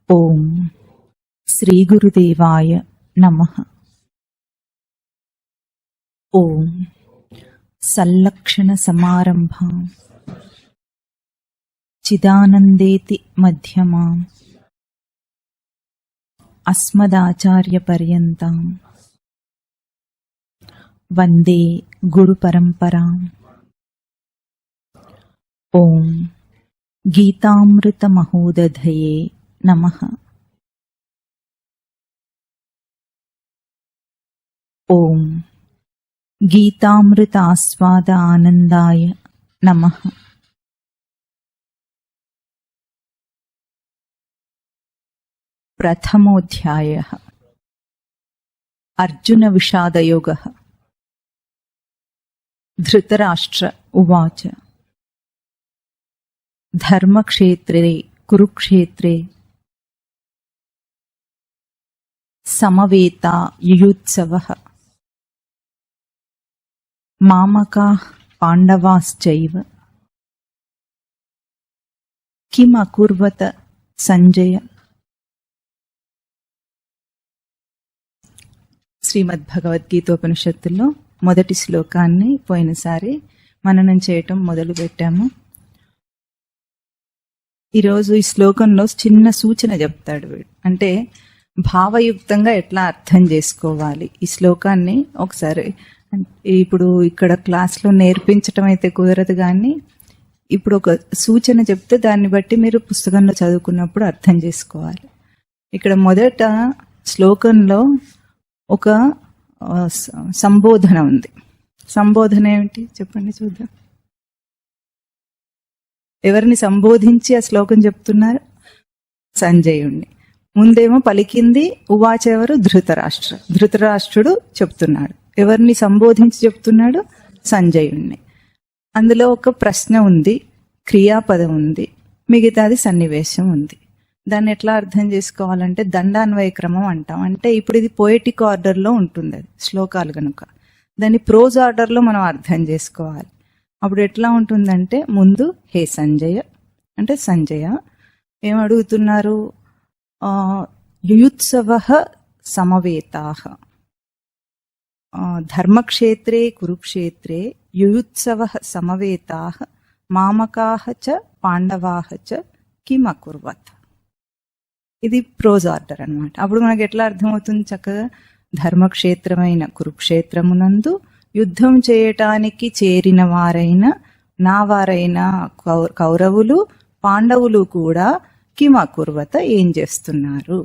ఓం శ్రీ గురుదేవాయ నమః. ఓం సల్లక్షణ సమారంభాం చిదానందేతి మధ్యమాం అస్మదాచార్య పర్యంతాం వందే గురు పరంపరాం. ఓం గీతామృత మహోదధయే నమః. ఓం గీతామృత ఆస్వాద ఆనందాయ నమః. ప్రథమోధ్యాయః అర్జున విషాదయోగః. ధృతరాష్ట్ర ఉవాచ ధర్మక్షేత్రే కురుక్షేత్రే సమవేతా యుయుత్సవః మామకాః పాండవాశ్చైవ కిం అకుర్వత సంజయ. శ్రీమద్భగవద్గీతోపనిషత్తుల్లో మొదటి శ్లోకాన్ని పోయినసారి మననం చేయటం మొదలు పెట్టాము. ఈరోజు ఈ శ్లోకంలో చిన్న సూచన చెప్తాడు వీడు. అంటే భావయుక్తంగా ఎట్లా అర్థం చేసుకోవాలి ఈ శ్లోకాన్ని. ఒకసారి ఇప్పుడు ఇక్కడ క్లాస్లో నేర్పించటం అయితే కుదరదు, కానీ ఇప్పుడు ఒక సూచన చెప్తే దాన్ని బట్టి మీరు పుస్తకంలో చదువుకున్నప్పుడు అర్థం చేసుకోవాలి. ఇక్కడ మొదట శ్లోకంలో ఒక సంబోధన ఉంది. సంబోధన ఏమిటి చెప్పండి చూద్దాం. ఎవరిని సంబోధించి ఆ శ్లోకం చెప్తున్నారు? సంజయుణ్ణి. ముందేమో పలికింది ఉవాచ ఎవరు? ధృతరాష్ట్ర. ధృతరాష్ట్రుడు చెప్తున్నాడు. ఎవరిని సంబోధించి చెప్తున్నాడు? సంజయుణ్ణి. అందులో ఒక ప్రశ్న ఉంది, క్రియాపదం ఉంది, మిగతాది సన్నివేశం ఉంది. దాన్ని ఎట్లా అర్థం చేసుకోవాలంటే దండాన్వయ క్రమం అంటాం. అంటే ఇప్పుడు ఇది పోయటిక్ ఆర్డర్లో ఉంటుంది, అది శ్లోకాలు కనుక. దాన్ని ప్రోజ్ ఆర్డర్లో మనం అర్థం చేసుకోవాలి. అప్పుడు ఎట్లా ఉంటుందంటే ముందు హే సంజయ అంటే సంజయ ఏమడుగుతున్నారు? యుయుత్సవః సమవేతాః ధర్మక్షేత్రే కురుక్షేత్రే యుయుత్సవః సమవేతాః మామకాః చ పాండవాః చ కిం అకుర్వత్. ఇది ప్రోజ్ ఆర్డర్ అన్నమాట. అప్పుడు మనకి ఎట్లా అర్థమవుతుంది? చక్కగా ధర్మక్షేత్రమైన కురుక్షేత్రమునందు యుద్ధం చేయటానికి చేరిన వారైన నా వారైన కౌరవులు పాండవులు కూడా కిం అకుర్వత ఏం చేస్తున్నారు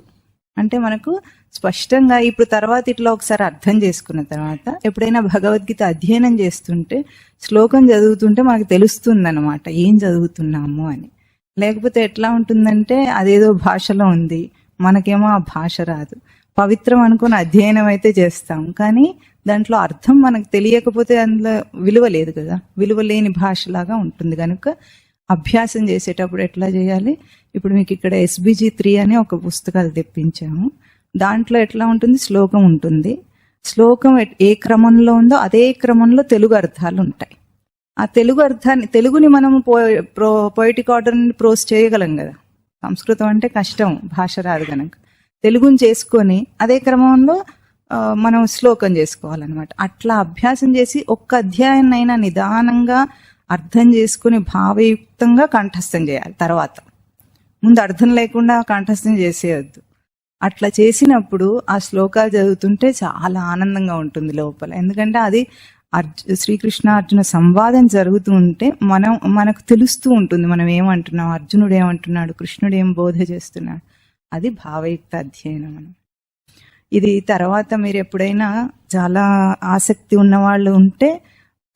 అంటే మనకు స్పష్టంగా ఇప్పుడు తర్వాత ఇట్లా ఒకసారి అర్థం చేసుకున్న తర్వాత ఎప్పుడైనా భగవద్గీత అధ్యయనం చేస్తుంటే శ్లోకం చదువుతుంటే మనకు తెలుస్తుంది అనమాట ఏం చదువుతున్నాము అని. లేకపోతే ఎట్లా ఉంటుందంటే అదేదో భాషలో ఉంది, మనకేమో ఆ భాష రాదు. పవిత్రం అనుకుని అధ్యయనం అయితే చేస్తాం, కానీ దాంట్లో అర్థం మనకు తెలియకపోతే అందులో విలువ లేదు కదా, విలువ లేని భాషలాగా ఉంటుంది. కనుక అభ్యాసం చేసేటప్పుడు ఎట్లా చేయాలి? ఇప్పుడు మీకు ఇక్కడ SBG 3 అని ఒక పుస్తకాలు తెప్పించాము. దాంట్లో ఎట్లా ఉంటుంది? శ్లోకం ఉంటుంది. శ్లోకం ఏ క్రమంలో ఉందో అదే క్రమంలో తెలుగు అర్థాలు ఉంటాయి. ఆ తెలుగు అర్థాన్ని తెలుగుని మనము పోయిటిక్ ఆర్డర్ని ప్రోజ్ చేయగలం కదా. సంస్కృతం అంటే కష్టం, భాష రాదు కనుక తెలుగుని చేసుకొని అదే క్రమంలో మనం శ్లోకం చేసుకోవాలన్నమాట. అట్లా అభ్యాసం చేసి ఒక్క అధ్యాయాన్నైనా నిదానంగా అర్థం చేసుకుని భావయుక్తంగా కంఠస్థం చేయాలి. తర్వాత ముందు అర్థం లేకుండా కంఠస్థం చేసేయద్దు. అట్లా చేసినప్పుడు ఆ శ్లోకాలు చదువుతుంటే చాలా ఆనందంగా ఉంటుంది లోపల. ఎందుకంటే అది శ్రీకృష్ణ అర్జున సంవాదం జరుగుతూ ఉంటే మనకు తెలుస్తూ ఉంటుంది మనం ఏమంటున్నాం, అర్జునుడు ఏమంటున్నాడు, కృష్ణుడు ఏం బోధ చేస్తున్నాడు. అది భావయుక్త అధ్యయనం. ఇది తర్వాత మీరు ఎప్పుడైనా చాలా ఆసక్తి ఉన్నవాళ్ళు ఉంటే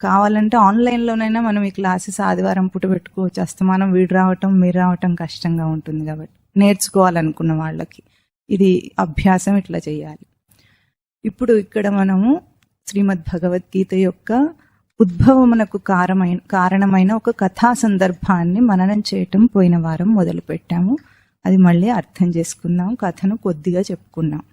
కావాలంటే ఆన్లైన్లోనైనా మనం ఈ క్లాసెస్ ఆదివారం పూట పెట్టుకోవచ్చు. అస్తమానం వీడు రావటం మీరు రావటం కష్టంగా ఉంటుంది కాబట్టి నేర్చుకోవాలనుకున్న వాళ్ళకి ఇది అభ్యాసం ఇట్లా చేయాలి. ఇప్పుడు ఇక్కడ మనము శ్రీమద్ భగవద్గీత యొక్క ఉద్భవమునకు కారణమైన ఒక కథా సందర్భాన్ని మననం చేయటం పోయిన వారం మొదలు పెట్టాము. అది మళ్ళీ అర్థం చేసుకున్నాం, కథను కొద్దిగా చెప్పుకున్నాం.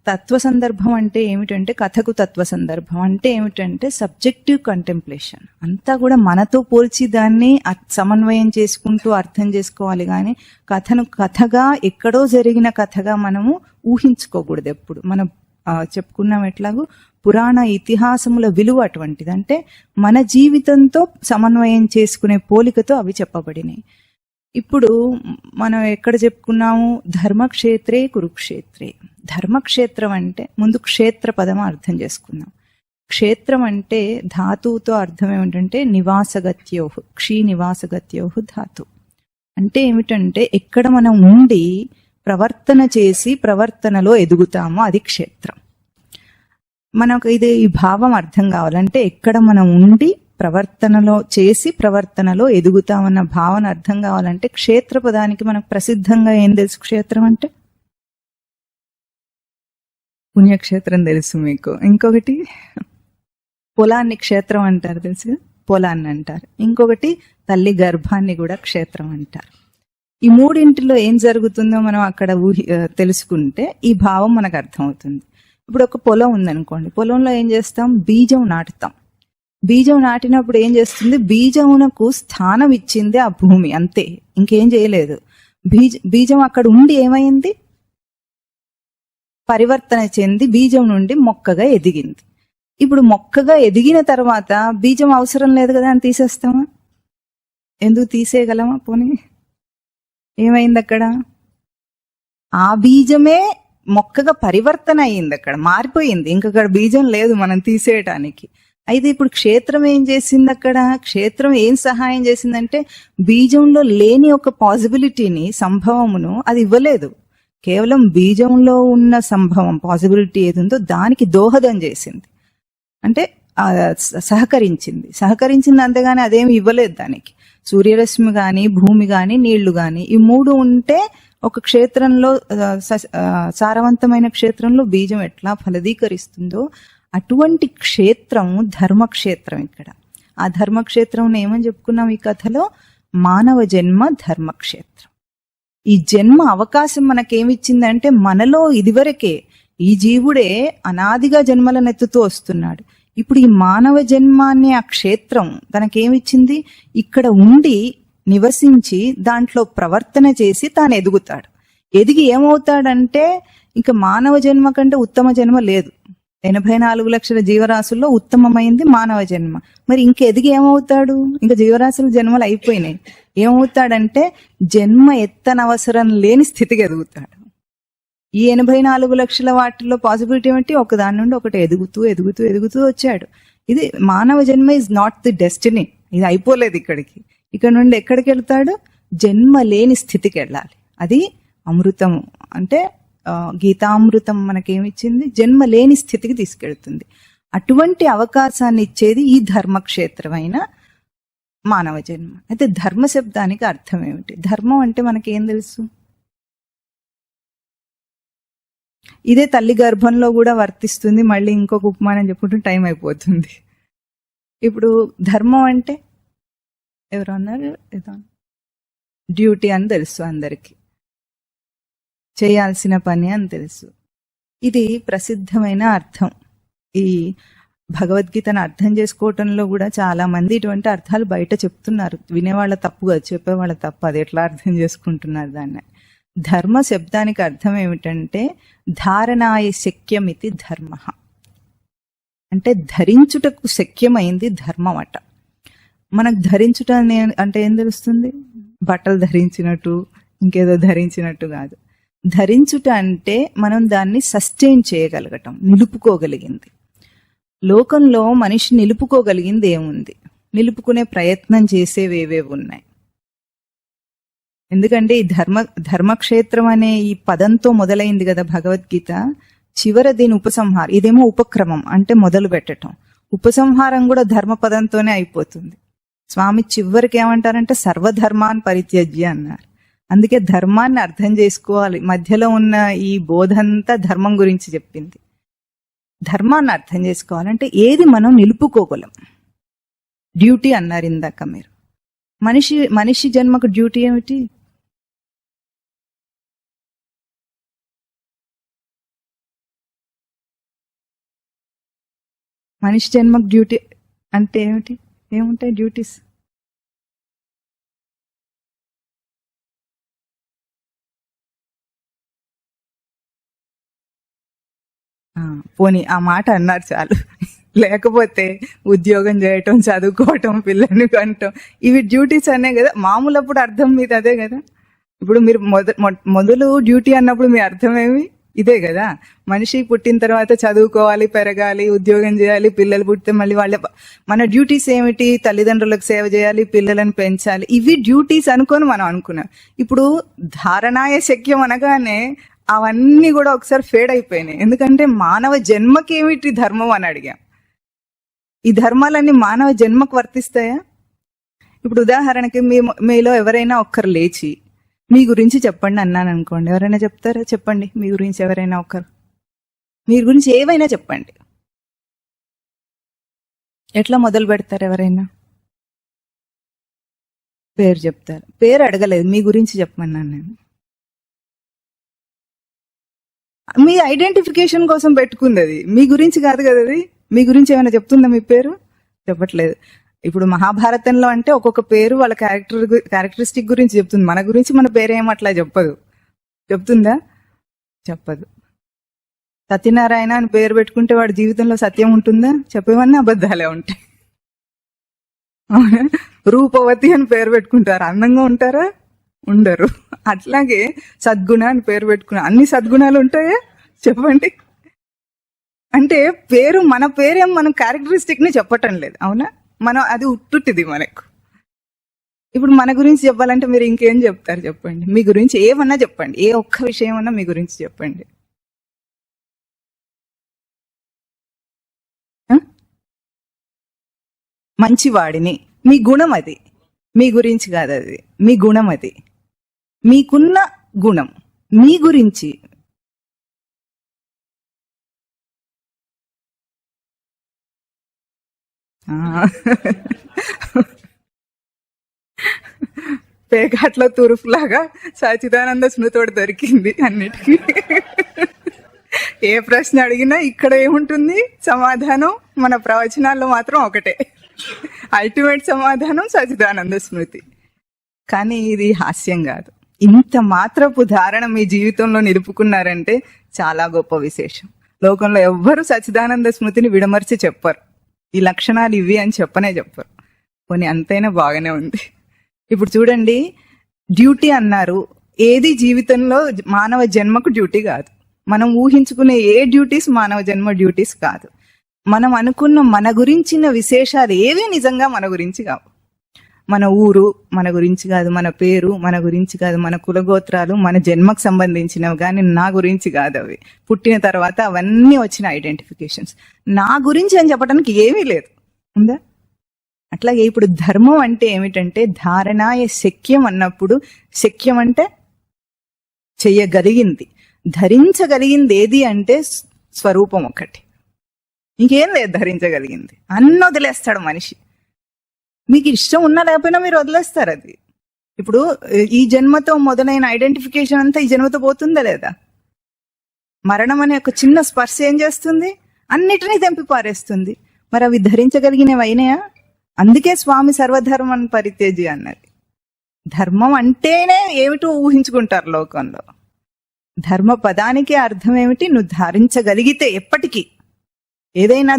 తత్వ సందర్భం అంటే ఏమిటంటే, కథకు తత్వ సందర్భం అంటే ఏమిటంటే సబ్జెక్టివ్ కంటెంప్లేషన్. అంతా కూడా మనతో పోల్చి దాన్ని సమన్వయం చేసుకుంటూ అర్థం చేసుకోవాలి, కానీ కథను కథగా, ఎక్కడో జరిగిన కథగా మనము ఊహించుకోకూడదు ఎప్పుడు. మనం చెప్పుకున్నాం ఎట్లాగూ పురాణ ఇతిహాసముల విలువ అటువంటిది. అంటే మన జీవితంతో సమన్వయం చేసుకునే పోలికతో అవి చెప్పబడినాయి. ఇప్పుడు మనం ఎక్కడ చెప్పుకున్నాము, ధర్మక్షేత్రే కురుక్షేత్రే. ధర్మక్షేత్రం అంటే ముందు క్షేత్ర పదం అర్థం చేసుకున్నాం. క్షేత్రం అంటే ధాతువుతో అర్థం ఏమిటంటే నివాసగత్యోహు, క్షీ నివాసగత్యోహు ధాతు. అంటే ఏమిటంటే ఎక్కడ మనం ఉండి ప్రవర్తన చేసి ప్రవర్తనలో ఎదుగుతామో అది క్షేత్రం. మనకు ఇది ఈ భావం అర్థం కావాలంటే ఎక్కడ మనం ఉండి ప్రవర్తనలో చేసి ప్రవర్తనలో ఎదుగుతామన్న భావన అర్థం కావాలంటే క్షేత్ర పదానికి మనకు ప్రసిద్ధంగా ఏం తెలుసు? క్షేత్రం అంటే పుణ్యక్షేత్రం తెలుసు మీకు. ఇంకొకటి పొలాన్ని క్షేత్రం అంటారు, తెలుసు, పొలాన్ని అంటారు. ఇంకొకటి తల్లి గర్భాన్ని కూడా క్షేత్రం అంటారు. ఈ మూడింటిలో ఏం జరుగుతుందో మనం అక్కడ తెలుసుకుంటే ఈ భావం మనకు అర్థమవుతుంది. ఇప్పుడు ఒక పొలం ఉందనుకోండి, పొలంలో ఏం చేస్తాం? బీజం నాటుతాం. బీజం నాటినప్పుడు ఏం చేస్తుంది? బీజమునకు స్థానం ఇచ్చింది ఆ భూమి, అంతే, ఇంకేం చేయలేదు. బీజం అక్కడ ఉండి ఏమైంది? పరివర్తన చెంది బీజం నుండి మొక్కగా ఎదిగింది. ఇప్పుడు మొక్కగా ఎదిగిన తర్వాత బీజం అవసరం లేదు కదా అని తీసేస్తామా? ఎందుకు తీసేయగలమా? పోనీ ఏమైంది అక్కడ? ఆ బీజమే మొక్కగా పరివర్తన అయ్యింది, అక్కడ మారిపోయింది, ఇంకక్కడ బీజం లేదు మనం తీసేయటానికి. అయితే ఇప్పుడు క్షేత్రం ఏం చేసింది? అక్కడ క్షేత్రం ఏం సహాయం చేసిందంటే బీజంలో లేని ఒక పాసిబిలిటీని, సంభవమును అది ఇవ్వలేదు. కేవలం బీజంలో ఉన్న సంభవం, పాసిబిలిటీ ఏది ఉందో దానికి దోహదం చేసింది, అంటే సహకరించింది అంతేగాని అదేమి ఇవ్వలేదు దానికి. సూర్యరశ్మి గాని, భూమి గాని, నీళ్లు గాని, ఈ మూడు ఉంటే ఒక క్షేత్రంలో, సారవంతమైన క్షేత్రంలో బీజం ఎట్లా ఫలదీకరిస్తుందో అటువంటి క్షేత్రం ధర్మక్షేత్రం. ఇక్కడ ఆ ధర్మక్షేత్రం ఏమని చెప్పుకున్నాం ఈ కథలో? మానవ జన్మ ధర్మక్షేత్రం. ఈ జన్మ అవకాశం మనకేమిచ్చిందంటే, మనలో ఇదివరకే ఈ జీవుడే అనాదిగా జన్మలను ఎత్తుతూ వస్తున్నాడు. ఇప్పుడు ఈ మానవ జన్మ అనే ఆ క్షేత్రం తనకేమిచ్చింది? ఇక్కడ ఉండి నివసించి దాంట్లో ప్రవర్తన చేసి తాను ఎదుగుతాడు. ఎదిగి ఏమవుతాడంటే ఇంకా మానవ జన్మ కంటే ఉత్తమ జన్మ లేదు. 84 లక్షల జీవరాశుల్లో ఉత్తమమైంది మానవ జన్మ. మరి ఇంక ఎదిగి ఏమవుతాడు? ఇంకా జీవరాశుల జన్మలు అయిపోయినాయి. ఏమవుతాడంటే జన్మ ఎత్తనవసరం లేని స్థితికి ఎదుగుతాడు. ఈ 84 లక్షల వాటిల్లో పాసిబిలిటీ ఏమిటి? ఒకదాని నుండి ఒకటి ఎదుగుతూ ఎదుగుతూ ఎదుగుతూ వచ్చాడు. ఇది మానవ జన్మ ఈజ్ నాట్ ది డెస్టినీ. ఇది అయిపోలేదు ఇక్కడికి. ఇక్కడ నుండి ఎక్కడికి వెళ్తాడు? జన్మ లేని స్థితికి వెళ్ళాలి. అది అమృతము. అంటే గీతామృతం మనకేమిచ్చింది? జన్మ లేని స్థితికి తీసుకెళ్తుంది. అటువంటి అవకాశాన్ని ఇచ్చేది ఈ ధర్మక్షేత్రమైన మానవ జన్మ. అయితే ధర్మ శబ్దానికి అర్థం ఏమిటి? ధర్మం అంటే మనకేం తెలుసు? ఇదే తల్లి గర్భంలో కూడా వర్తిస్తుంది. మళ్ళీ ఇంకొక ఉపమానం చెప్పుకుంటూ టైం అయిపోతుంది. ఇప్పుడు ధర్మం అంటే ఎవరు అన్నారు? డ్యూటీ అని తెలుసు అందరికి, చేయాల్సిన పని అని తెలుసు. ఇది ప్రసిద్ధమైన అర్థం. ఈ భగవద్గీతను అర్థం చేసుకోవటంలో కూడా చాలా మంది ఇటువంటి అర్థాలు బయట చెప్తున్నారు. వినేవాళ్ళ తప్పుగా, చెప్పేవాళ్ళ తప్పు. అది ఎట్లా అర్థం చేసుకుంటున్నారు దాన్ని? ధర్మ శబ్దానికి అర్థం ఏమిటంటే ధారణాయ శక్యమితి ధర్మ. అంటే ధరించుటకు శక్యమైంది ధర్మం అట. మనకు ధరించుట అంటే ఏం తెలుస్తుంది? బట్టలు ధరించినట్టు, ఇంకేదో ధరించినట్టు కాదు. ధరించుట అంటే మనం దాన్ని సస్టైన్ చేయగలగటం, నిలుపుకోగలిగింది. లోకంలో మనిషి నిలుపుకోగలిగింది ఏముంది? నిలుపుకునే ప్రయత్నం చేసేవేవేవి ఉన్నాయి. ఎందుకంటే ఈ ధర్మక్షేత్రం అనే ఈ పదంతో మొదలైంది కదా భగవద్గీత. చివర దీని ఉపసంహారం. ఇదేమో ఉపక్రమం అంటే మొదలు పెట్టడం. ఉపసంహారం కూడా ధర్మ పదంతోనే అయిపోతుంది. స్వామి చివరికి ఏమంటారంటే సర్వధర్మాన్ పరిత్యజ్య అన్నారు. అందుకే ధర్మాన్ని అర్థం చేసుకోవాలి. మధ్యలో ఉన్న ఈ బోధంతా ధర్మం గురించి చెప్పింది. ధర్మాన్ని అర్థం చేసుకోవాలంటే ఏది మనం నిలుపుకోగలం. డ్యూటీ అన్నారు ఇందాక మీరు. మనిషి జన్మకు డ్యూటీ ఏమిటి? మనిషి జన్మకు డ్యూటీ అంటే ఏమిటి? ఏముంటాయి డ్యూటీస్? పోనీ ఆ మాట అన్నారు చాలు. లేకపోతే ఉద్యోగం చేయటం, చదువుకోవటం, పిల్లల్ని కనటం, ఇవి డ్యూటీస్ అనే కదా. మామూలప్పుడు అర్థం మీది అదే కదా. ఇప్పుడు మీరు మొదలు డ్యూటీ అన్నప్పుడు మీ అర్థం ఏమి? ఇదే కదా. మనిషి పుట్టిన తర్వాత చదువుకోవాలి, పెరగాలి, ఉద్యోగం చేయాలి, పిల్లలు పుట్టితే మళ్ళీ మన డ్యూటీస్ ఏమిటి? తల్లిదండ్రులకు సేవ చేయాలి, పిల్లలను పెంచాలి, ఇవి డ్యూటీస్ అనుకొని మనం అనుకున్నాం. ఇప్పుడు ధారణాయ శక్యం అనగానే అవన్నీ కూడా ఒకసారి ఫేడ్ అయిపోయినాయి. ఎందుకంటే మానవ జన్మకి ఏమిటి ధర్మం అని అడిగాం. ఈ ధర్మాలన్నీ మానవ జన్మకు వర్తిస్తాయా? ఇప్పుడు ఉదాహరణకి మీలో ఎవరైనా ఒక్కరు లేచి మీ గురించి చెప్పండి అన్నాను అనుకోండి, ఎవరైనా చెప్తారా? చెప్పండి మీ గురించి ఎవరైనా ఒక్కరు. మీ గురించి ఏవైనా చెప్పండి. ఎట్లా మొదలు పెడతారు? ఎవరైనా పేరు చెప్తారు. పేరు అడగలేదు, మీ గురించి చెప్పమన్నాను నేను. మీ ఐడెంటిఫికేషన్ కోసం పెట్టుకుంది అది, మీ గురించి కాదు కదా. అది మీ గురించి ఏమైనా చెప్తుందా? మీ పేరు చెప్పట్లేదు. ఇప్పుడు మహాభారతంలో అంటే ఒక్కొక్క పేరు వాళ్ళ క్యారెక్టరిస్టిక్ గురించి చెప్తుంది. మన గురించి మన పేరేమో అట్లా చెప్పదు. చెప్తుందా? చెప్పదు. సత్యనారాయణ అని పేరు పెట్టుకుంటే వాడి జీవితంలో సత్యం ఉంటుందా? చెప్పేవన్నీ అబద్ధాలే ఉంటాయి. రూపవతి అని పేరు పెట్టుకుంటారు, అందంగా ఉంటారా? ఉండరు. అట్లాగే సద్గుణ అని పేరు పెట్టుకున్నా అన్ని సద్గుణాలు ఉంటాయా? చెప్పండి. అంటే పేరు, మన పేరేం మన క్యారెక్టరిస్టిక్ ని చెప్పటం లేదు, అవునా? మనం అది ఉట్టుట్టిది మనకు. ఇప్పుడు మన గురించి చెప్పాలంటే మీరు ఇంకేం చెప్తారు? చెప్పండి. మీ గురించి ఏమన్నా చెప్పండి, ఏ ఒక్క విషయం అన్నా మీ గురించి చెప్పండి. మంచివాడిని, మీ గుణం అది, మీ గురించి కాదు అది, మీ గుణం అది, మీకున్న గుణం మీ గురించి. పేకాట్లో తురుపులాగా సచిదానంద స్మృతోడు దొరికింది అన్నిటికీ. ఏ ప్రశ్న అడిగినా ఇక్కడ ఏముంటుంది సమాధానం? మన ప్రవచనాల్లో మాత్రం ఒకటే, అల్టిమేట్ సమాధానం సచిదానంద స్మృతి. కానీ ఇది హాస్యం కాదు. ఇంత మాత్రపు ధారణ మీ జీవితంలో నిలుపుకున్నారంటే చాలా గొప్ప విశేషం. లోకంలో ఎవ్వరూ సచిదానంద స్మృతిని విడమర్చి చెప్పరు. ఈ లక్షణాలు ఇవి అని చెప్పరు. కొన్ని అంతైనా బాగానే ఉంది. ఇప్పుడు చూడండి, డ్యూటీ అన్నారు. ఏది జీవితంలో మానవ జన్మకు డ్యూటీ కాదు. మనం ఊహించుకునే ఏ డ్యూటీస్ మానవ జన్మ డ్యూటీస్ కాదు. మనం అనుకున్న మన గురించిన విశేషాలు ఏవి నిజంగా మన గురించి కావు. మన ఊరు మన గురించి కాదు, మన పేరు మన గురించి కాదు, మన కులగోత్రాలు మన జన్మకు సంబంధించినవి, కానీ నా గురించి కాదు. అవి పుట్టిన తర్వాత అవన్నీ వచ్చిన ఐడెంటిఫికేషన్స్. నా గురించి అని చెప్పడానికి ఏమీ లేదు, ఉందా? అట్లాగే ఇప్పుడు ధర్మం అంటే ఏమిటంటే ధారణాయ శక్యం అన్నప్పుడు, శక్యం అంటే చెయ్యగలిగింది, ధరించగలిగింది ఏది అంటే స్వరూపం ఒకటి, ఇంకేం లేదు ధరించగలిగింది. అన్నీ వదిలేస్తాడు మనిషి. మీకు ఇష్టం ఉన్నా లేకపోయినా మీరు వదిలేస్తారు అది. ఇప్పుడు ఈ జన్మతో మొదలైన ఐడెంటిఫికేషన్ అంతా ఈ జన్మతో పోతుందా లేదా? మరణం అనే ఒక చిన్న స్పర్శ ఏం చేస్తుంది? అన్నిటినీ తెంపి పారేస్తుంది. మరి అవి ధరించగలిగినవి అయినాయా? అందుకే స్వామి సర్వధర్మం పరిత్యజి అన్నది. ధర్మం అంటేనే ఏమిటో ఊహించుకుంటారు లోకంలో. ధర్మ పదానికి అర్థం ఏమిటి? నువ్వు ధరించగలిగితే ఎప్పటికీ ఏదైనా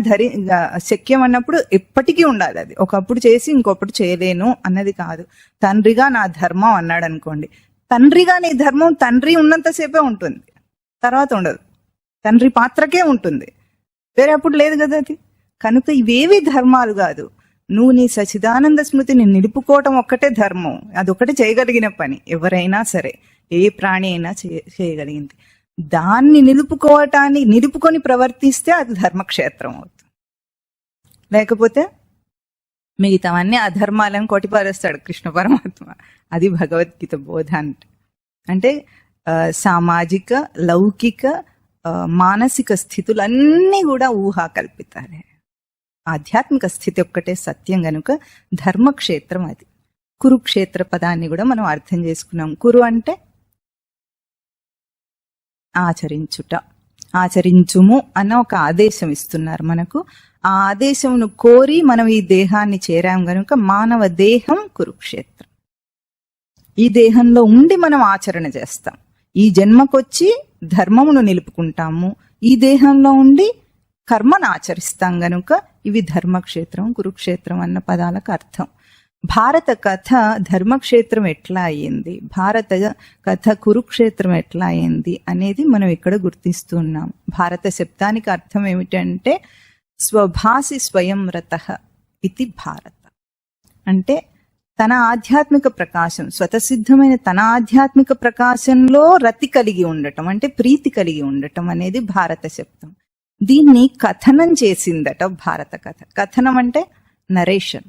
శక్యం అన్నప్పుడు ఎప్పటికీ ఉండాలి. అది ఒకప్పుడు చేసి ఇంకొప్పుడు చేయలేను అన్నది కాదు. తండ్రిగా నా ధర్మం అన్నాడు అనుకోండి, తండ్రిగా నీ ధర్మం తండ్రి ఉన్నంతసేపే ఉంటుంది, తర్వాత ఉండదు. తండ్రి పాత్రకే ఉంటుంది, వేరే అప్పుడు లేదు కదా అది. కనుక ఇవేవి ధర్మాలు కాదు. నువ్వు నీ సచిదానంద స్మృతిని నిలుపుకోవటం ఒక్కటే ధర్మం. అదొకటి చేయగలిగిన పని ఎవరైనా సరే, ఏ ప్రాణి అయినా చేయగలిగింది. దాన్ని నిలుపుకొని ప్రవర్తిస్తే అది ధర్మక్షేత్రం అవుతుంది. లేకపోతే మిగతావన్నీ అధర్మాలను కొట్టిపారేస్తాడు కృష్ణ పరమాత్మ. అది భగవద్గీత బోధ అంటే సామాజిక, లౌకిక, మానసిక స్థితులన్నీ కూడా ఊహాకల్పితాలే. ఆధ్యాత్మిక స్థితి ఒక్కటే సత్యం గనుక ధర్మక్షేత్రం అది. కురుక్షేత్ర పదాన్ని కూడా మనం అర్థం చేసుకున్నాం. కురు అంటే ఆచరించుట, ఆచరించుము అన్న ఒక ఆదేశం ఇస్తున్నారు మనకు. ఆ ఆదేశమును కోరి మనం ఈ దేహాన్ని చేరాం గనుక మానవ దేహం కురుక్షేత్రం. ఈ దేహంలో ఉండి మనం ఆచరణ చేస్తాం. ఈ జన్మకొచ్చి ధర్మమును నిలుపుకుంటాము, ఈ దేహంలో ఉండి కర్మను ఆచరిస్తాం గనుక ఇవి ధర్మక్షేత్రం కురుక్షేత్రం అన్న పదాలకు అర్థం. భారత కథ ధర్మక్షేత్రం ఎట్లా అయ్యింది, భారత కథ కురుక్షేత్రం ఎట్లా అయ్యింది అనేది మనం ఇక్కడ గుర్తిస్తున్నాం. భారత శబ్దానికి అర్థం ఏమిటంటే స్వభాసి స్వయం రతః ఇది భారత. అంటే తన ఆధ్యాత్మిక ప్రకాశం, స్వతసిద్ధమైన తన ఆధ్యాత్మిక ప్రకాశంలో రతి కలిగి ఉండటం, అంటే ప్రీతి కలిగి ఉండటం అనేది భారత శబ్దం. దీన్ని కథనం చేసిందట భారత కథ. కథనం అంటే నరేషన్,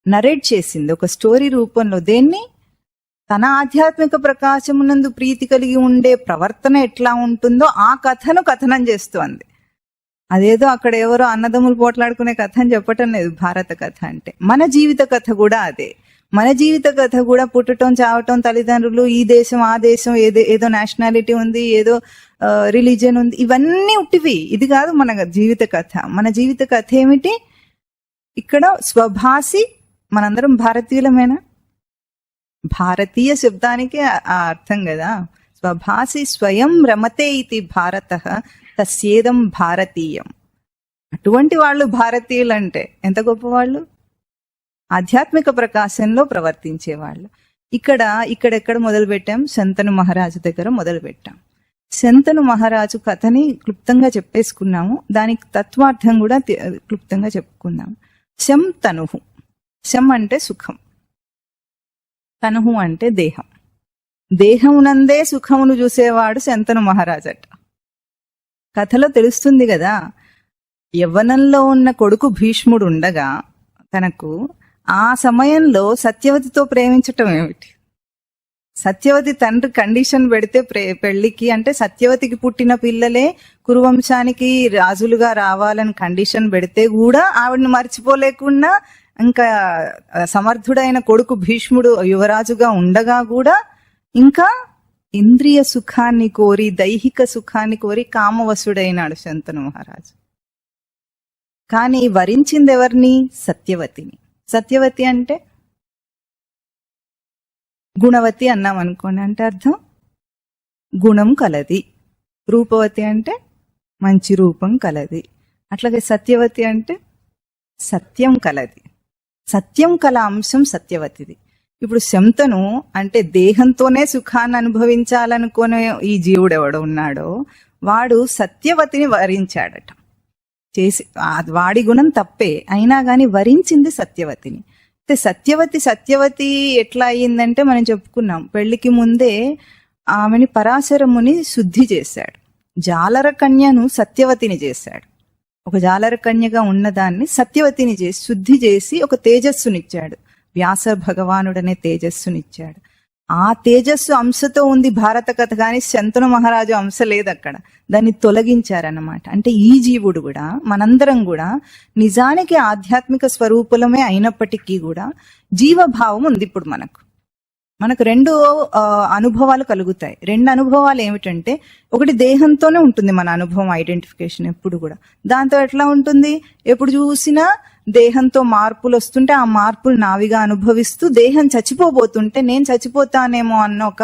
నరేట్ చేసింది ఒక స్టోరీ రూపంలో. దేన్ని? తన ఆధ్యాత్మిక ప్రకాశమునందు ప్రీతి కలిగి ఉండే ప్రవర్తన ఎట్లా ఉంటుందో ఆ కథను కథనం చేస్తోంది. అదేదో అక్కడ ఎవరో అన్నదమ్ములు పోట్లాడుకునే కథ అని చెప్పటం లేదు భారత కథ అంటే. మన జీవిత కథ కూడా అదే. మన జీవిత కథ కూడా పుట్టటం, చావటం, తల్లిదండ్రులు, ఈ దేశం ఆ దేశం, ఏదో నేషనాలిటీ ఉంది, ఏదో రిలీజియన్ ఉంది, ఇవన్నీ ఉట్టివి. ఇది కాదు మన జీవిత కథ. మన జీవిత కథ ఏమిటి? ఇక్కడ స్వభాసి, మనందరం భారతీయులమేనా? భారతీయ శబ్దానికి ఆ అర్థం కదా. స్వభాసి స్వయం రమతే ఇది భారతః తస్యేదం భారతీయం. అటువంటి వాళ్ళు భారతీయులు అంటే ఎంత గొప్పవాళ్ళు! ఆధ్యాత్మిక ప్రకాశంలో ప్రవర్తించేవాళ్ళు. ఇక్కడెక్కడ మొదలు పెట్టాం? శంతను మహారాజు దగ్గర మొదలు పెట్టాం. శంతను మహారాజు కథని క్లుప్తంగా చెప్పేసుకున్నాము, దానికి తత్వార్థం కూడా క్లుప్తంగా చెప్పుకున్నాము. శం తనుహు. శం అంటే సుఖం, తనుహు అంటే దేహం. దేహమునందే సుఖమును చూసేవాడు శంతను మహారాజట. కథలో తెలుస్తుంది కదా, యవ్వనంలో ఉన్న కొడుకు భీష్ముడు ఉండగా తనకు ఆ సమయంలో సత్యవతితో ప్రేమించటం ఏమిటి? సత్యవతి తండ్రి కండిషన్ పెడితే పెళ్లికి, అంటే సత్యవతికి పుట్టిన పిల్లలే కురువంశానికి రాజులుగా రావాలని కండిషన్ పెడితే కూడా ఆవిడని మర్చిపోలేకుండా, ఇంకా సమర్థుడైన కొడుకు భీష్ముడు యువరాజుగా ఉండగా కూడా ఇంకా ఇంద్రియ సుఖాన్ని కోరి, దైహిక సుఖాన్ని కోరి కామవశుడైనాడు శంతను మహారాజు. కానీ వరించింది ఎవరిని? సత్యవతిని. సత్యవతి అంటే గుణవతి అన్నాం అనుకోండి, అంటే అర్థం గుణం కలది. రూపవతి అంటే మంచి రూపం కలది. అట్లాగే సత్యవతి అంటే సత్యం కలది. సత్యం కల అంశం సత్యవతిది. ఇప్పుడు శంతను అంటే దేహంతోనే సుఖాన్ని అనుభవించాలనుకునే ఈ జీవుడు ఎవడు ఉన్నాడో వాడు సత్యవతిని వరించాడట. వాడి గుణం తప్పే అయినా గాని వరించింది సత్యవతిని. అయితే సత్యవతి ఎట్లా అయ్యిందంటే మనం చెప్పుకున్నాం, పెళ్లికి ముందే ఆమెని పరాశరముని శుద్ధి చేశాడు. జాలర కన్యను సత్యవతిని చేశాడు. ఒక జాలర కన్యగా ఉన్నదాన్ని సత్యవతిని చేసి శుద్ధి చేసి ఒక తేజస్సునిచ్చాడు. వ్యాస భగవానుడనే తేజస్సునిచ్చాడు. ఆ తేజస్సు అంశతో ఉంది భారత కథ, కానీ శంతను మహారాజు అంశ లేదు అక్కడ. దాన్ని తొలగించారన్నమాట. అంటే ఈ జీవుడు కూడా, మనందరం కూడా నిజానికి ఆధ్యాత్మిక స్వరూపులమే అయినప్పటికీ కూడా జీవభావం ఉంది. ఇప్పుడు మనకు రెండు అనుభవాలు కలుగుతాయి. రెండు అనుభవాలు ఏమిటంటే, ఒకటి దేహంతోనే ఉంటుంది మన అనుభవం, ఐడెంటిఫికేషన్ ఎప్పుడు కూడా. దాంతో ఎట్లా ఉంటుంది? ఎప్పుడు చూసినా దేహంతో మార్పులు వస్తుంటే ఆ మార్పులు నావిగా అనుభవిస్తూ, దేహం చచ్చిపోబోతుంటే నేను చచ్చిపోతానేమో అన్న ఒక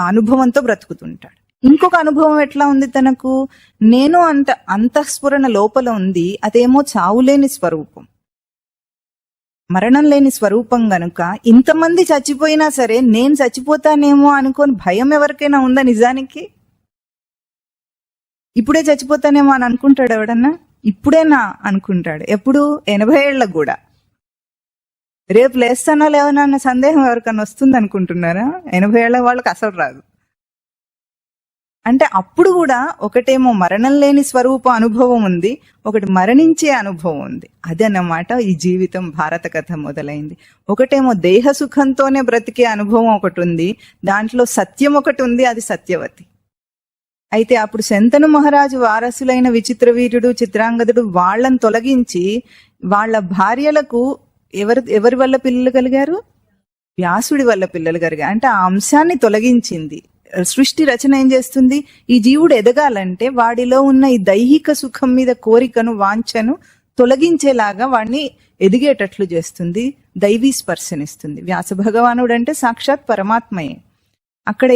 అనుభవంతో బ్రతుకుతుంటాడు. ఇంకొక అనుభవం ఎట్లా ఉంది తనకు? నేను అంతఃస్ఫురణ లోపల ఉంది, అదేమో చావులేని స్వరూపం, మరణం లేని స్వరూపం గనుక ఇంతమంది చచ్చిపోయినా సరే నేను చచ్చిపోతానేమో అనుకోని భయం ఎవరికైనా ఉందా? నిజానికి ఇప్పుడే చచ్చిపోతానేమో అని అనుకుంటాడు ఎవడన్నా? ఇప్పుడేనా అనుకుంటాడు. ఎప్పుడు? 80 ఏళ్ళకు కూడా. రేపు లేస్తానో లేవనన్న సందేహం ఎవరికన్నా వస్తుంది అనుకుంటున్నారా? 80 ఏళ్ల వాళ్ళకి అసలు రాదు. అంటే అప్పుడు కూడా ఒకటేమో మరణం లేని స్వరూప అనుభవం ఉంది, ఒకటి మరణించే అనుభవం ఉంది. అదన్నమాట ఈ జీవితం. భారత కథ మొదలైంది. ఒకటేమో దేహ సుఖంతోనే బ్రతికే అనుభవం ఒకటి ఉంది, దాంట్లో సత్యం ఒకటి ఉంది, అది సత్యవతి. అయితే అప్పుడు శంతను మహారాజు వారసులైన విచిత్ర వీరుడు, చిత్రాంగదుడు వాళ్ళని తొలగించి వాళ్ళ భార్యలకు ఎవరి వల్ల పిల్లలు కలిగారు? వ్యాసుడి వల్ల పిల్లలు కలిగారు. అంటే ఆ అంశాన్ని తొలగించింది సృష్టి రచన ఏం చేస్తుంది, ఈ జీవుడు ఎదగాలంటే వాడిలో ఉన్న ఈ దైహిక సుఖం మీద కోరికను వాంఛను తొలగించేలాగా వాడిని ఎదిగేటట్లు చేస్తుంది, దైవీ స్పర్శనిస్తుంది. వ్యాస భగవానుడు అంటే సాక్షాత్ పరమాత్మయే. అక్కడ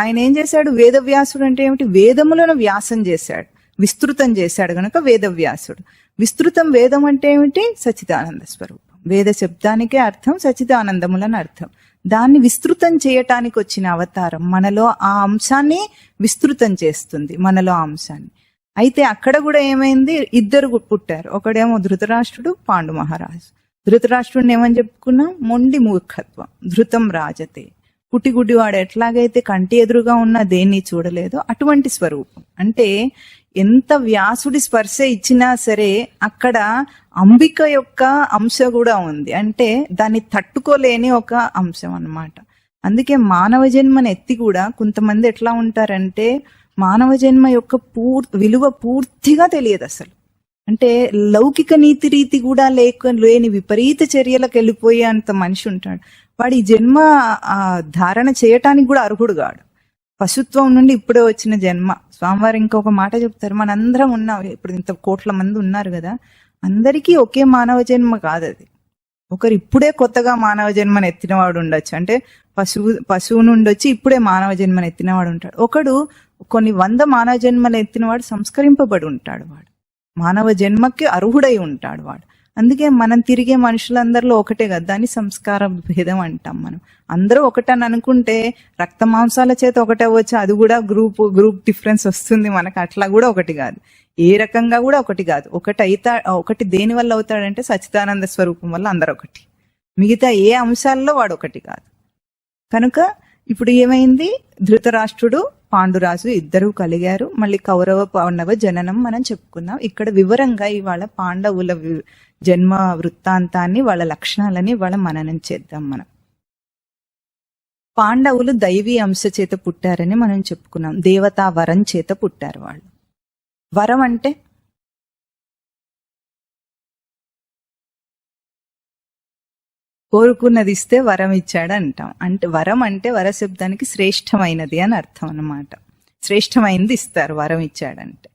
ఆయన ఏం చేశాడు, వేదవ్యాసుడు అంటే ఏమిటి, వేదములను వ్యాసం చేశాడు, విస్తృతం చేశాడు గనక వేదవ్యాసుడు. విస్తృతం వేదం అంటే ఏమిటి, సచ్చిదానంద స్వరూపం. వేద శబ్దానికే అర్థం సచ్చిదానందములని అర్థం. దాన్ని విస్తృతం చేయటానికి వచ్చిన అవతారం మనలో ఆ అంశాన్ని విస్తృతం చేస్తుంది, మనలో ఆ అంశాన్ని. అయితే అక్కడ కూడా ఏమైంది, ఇద్దరు పుట్టారు. ఒకడేమో ధృతరాష్ట్రుడు, పాండు మహారాజు. ధృతరాష్ట్రుడిని ఏమని చెప్పుకున్నాం, మొండి మూర్ఖత్వం, ధృతం రాజతే. పుట్టిగుడ్డి వాడు ఎట్లాగైతే కంటి ఎదురుగా ఉన్న దేన్ని చూడలేదో అటువంటి స్వరూపం. అంటే ఎంత వ్యాసుడి స్పర్శ ఇచ్చినా సరే అక్కడ అంబిక యొక్క అంశ కూడా ఉంది. అంటే దాన్ని తట్టుకోలేని ఒక అంశం అన్నమాట. అందుకే మానవ జన్మను ఎత్తి కూడా కొంతమంది ఎట్లా ఉంటారంటే మానవ జన్మ యొక్క విలువ పూర్తిగా తెలియదు అసలు. అంటే లౌకిక నీతి రీతి కూడా లేని విపరీత చర్యలకు వెళ్ళిపోయే అంత మనిషి ఉంటాడు. వాడి జన్మ ధారణ చేయటానికి కూడా అర్హుడు కాడు. పశుత్వం నుండి ఇప్పుడే వచ్చిన జన్మ. స్వామివారు ఇంకొక మాట చెప్తారు, మనందరం ఉన్నాం, ఇప్పుడు ఇంత కోట్ల మంది ఉన్నారు కదా, అందరికీ ఒకే మానవ జన్మ కాదు అది. ఒకరు ఇప్పుడే కొత్తగా మానవ జన్మను ఎత్తినవాడు ఉండొచ్చు, అంటే పశువు నుండి వచ్చి ఇప్పుడే మానవ జన్మను ఎత్తినవాడు ఉంటాడు. ఒకడు కొన్ని 100 మానవ జన్మలు ఎత్తినవాడు సంస్కరింపబడి ఉంటాడు, వాడు మానవ జన్మకి అర్హుడై ఉంటాడు వాడు. అందుకే మనం తిరిగే మనుషులందరిలో ఒకటే కదా, దాన్ని సంస్కార భేదం అంటాం. మనం అందరూ ఒకటని అనుకుంటే రక్త మాంసాల చేత ఒకటే అవ్వచ్చు, అది కూడా గ్రూప్ డిఫరెన్స్ వస్తుంది మనకు. అట్లా కూడా ఒకటి కాదు, ఏ రకంగా కూడా ఒకటి కాదు. ఒకటి దేని వల్ల అవుతాడంటే సచ్చిదానంద స్వరూపం వల్ల అందరు ఒకటి, మిగతా ఏ అంశాల్లో వాడు ఒకటి కాదు. కనుక ఇప్పుడు ఏమైంది, ధృతరాష్ట్రుడు పాండురాజు ఇద్దరూ కలిగారు. మళ్ళీ కౌరవ పాండవ జననం మనం చెప్పుకున్నాం. ఇక్కడ వివరంగా ఇవాళ పాండవుల జన్మ వృత్తాంతాన్ని, వాళ్ళ లక్షణాలని ఇవాళ మననం చేద్దాం. మనం పాండవులు దైవీ అంశ చేత పుట్టారని మనం చెప్పుకున్నాం. దేవతా వరం చేత పుట్టారు వాళ్ళు. వరం అంటే కోరుకున్నది ఇస్తే వరం ఇచ్చాడు అంటాం. అంటే వరం అంటే వరశబ్దానికి శ్రేష్టమైనది అని అర్థం అన్నమాట. శ్రేష్టమైనది ఇస్తారు వరం ఇచ్చాడంటే.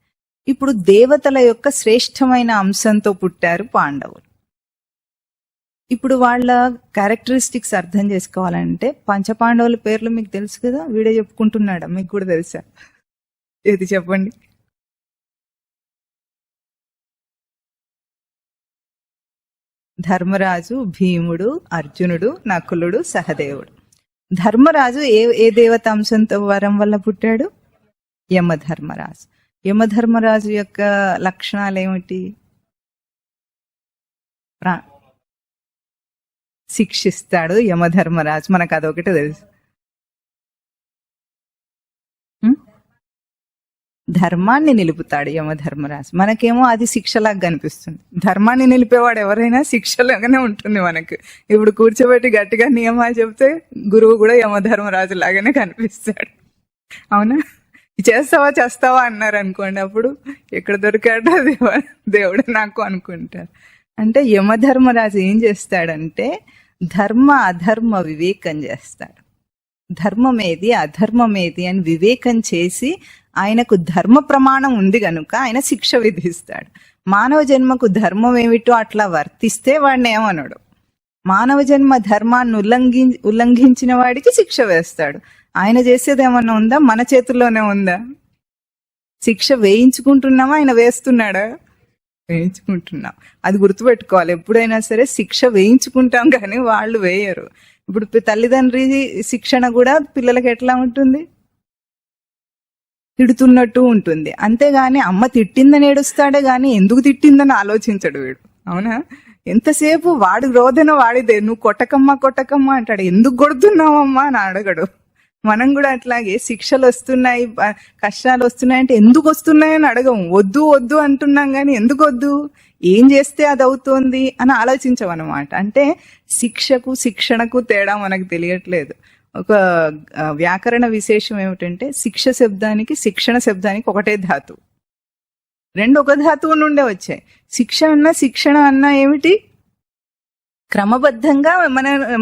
ఇప్పుడు దేవతల యొక్క శ్రేష్టమైన అంశంతో పుట్టారు పాండవులు. ఇప్పుడు వాళ్ళ క్యారెక్టరిస్టిక్స్ అర్థం చేసుకోవాలంటే పంచపాండవుల పేర్లు మీకు తెలుసు కదా, వీడే చెప్పుకుంటున్నాడా, మీకు కూడా తెలుసా? ఏది చెప్పండి. ధర్మరాజు, భీముడు, అర్జునుడు, నకులుడు, సహదేవుడు. ధర్మరాజు ఏ దేవత అంశంతో వరం వల్ల పుట్టాడు? యమధర్మరాజు. యమధర్మరాజు యొక్క లక్షణాలు ఏమిటి? శిక్షిస్తాడు యమధర్మరాజు, మనకు అదొకటి తెలుసు. ధర్మాన్ని నిలుపుతాడు యమధర్మరాజు. మనకేమో అది శిక్షలాగా కనిపిస్తుంది. ధర్మాన్ని నిలిపేవాడు ఎవరైనా శిక్షలాగానే ఉంటుంది మనకు. ఇప్పుడు కూర్చోబెట్టి గట్టిగా నియమాలు చెప్తే గురువు కూడా యమధర్మరాజు లాగానే కనిపిస్తాడు. అవునా? చేస్తావా అన్నారు అనుకోండి, అప్పుడు ఎక్కడ దొరికాడో దేవుడు నాకు అనుకుంటారు. అంటే యమధర్మరాజు ఏం చేస్తాడంటే ధర్మ అధర్మ వివేకం చేస్తాడు. ధర్మమేది అధర్మమేది అని వివేకం చేసి ఆయనకు ధర్మ ప్రమాణం ఉంది గనుక ఆయన శిక్ష విధిస్తాడు. మానవ జన్మకు ధర్మం ఏమిటో అట్లా వర్తిస్తే వాడిని ఏమనడు. మానవ జన్మ ధర్మాన్ని ఉల్లంఘించిన వాడికి శిక్ష వేస్తాడు. ఆయన చేసేది ఏమన్నా ఉందా? మన చేతుల్లోనే ఉందా? శిక్ష వేయించుకుంటున్నామా, ఆయన వేస్తున్నాడా? వేయించుకుంటున్నాం. అది గుర్తుపెట్టుకోవాలి. ఎప్పుడైనా సరే శిక్ష వేయించుకుంటాం కానీ వాళ్ళు వేయరు. ఇప్పుడు తల్లిదండ్రి శిక్షణ కూడా పిల్లలకి ఎట్లా ఉంటుంది? తిడుతున్నట్టు ఉంటుంది. అంతేగాని అమ్మ తిట్టిందని ఏడుస్తాడే గాని ఎందుకు తిట్టిందని ఆలోచించడు వీడు. అవునా? ఎంతసేపు వాడి రోదన వాడిదే. నువ్వు కొట్టకమ్మా అంటాడు. ఎందుకు కొడుతున్నావమ్మా అని అడగడు. మనం కూడా అట్లాగే శిక్షలు వస్తున్నాయి, కష్టాలు వస్తున్నాయి అంటే ఎందుకు వస్తున్నాయని అడగము. వద్దు అంటున్నాం కానీ ఎందుకు వద్దు, ఏం చేస్తే అది అవుతోంది అని ఆలోచించమన్నమాట. అంటే శిక్షకు శిక్షణకు తేడా మనకు తెలియట్లేదు. ఒక వ్యాకరణ విశేషం ఏమిటంటే శిక్ష శబ్దానికి శిక్షణ శబ్దానికి ఒకటే ధాతువు, రెండు ఒక ధాతువు నుండే వచ్చాయి. శిక్ష అన్నా శిక్షణ అన్నా ఏమిటి? క్రమబద్ధంగా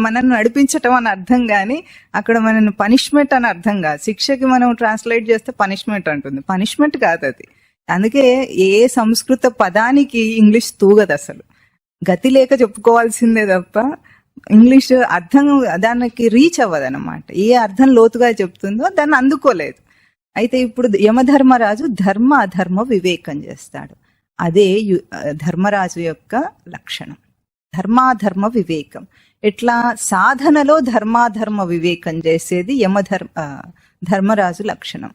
మనల్ని నడిపించటం అని అర్థం, కానీ అక్కడ మనల్ని పనిష్మెంట్ అని అర్థం కాదు. శిక్షకి మనం ట్రాన్స్లేట్ చేస్తే పనిష్మెంట్ అంటుంది, పనిష్మెంట్ కాదు అది. అందుకే ఏ సంస్కృత పదానికి ఇంగ్లీష్ తూగదు అసలు, గతి లేక చెప్పుకోవాల్సిందే తప్ప ఇంగ్లీష్ అర్థం దానికి రీచ్ అవ్వదన్నమాట. ఏ అర్థం లోతుగా చెప్తుందో దాన్ని అందుకోలేదు. అయితే ఇప్పుడు యమధర్మరాజు ధర్మ అధర్మ వివేకం చేస్తాడు. అదే ధర్మరాజు యొక్క లక్షణం, ధర్మాధర్మ వివేకం. ఎట్లా సాధనలో ధర్మాధర్మ వివేకం చేసేది ధర్మరాజు లక్షణం.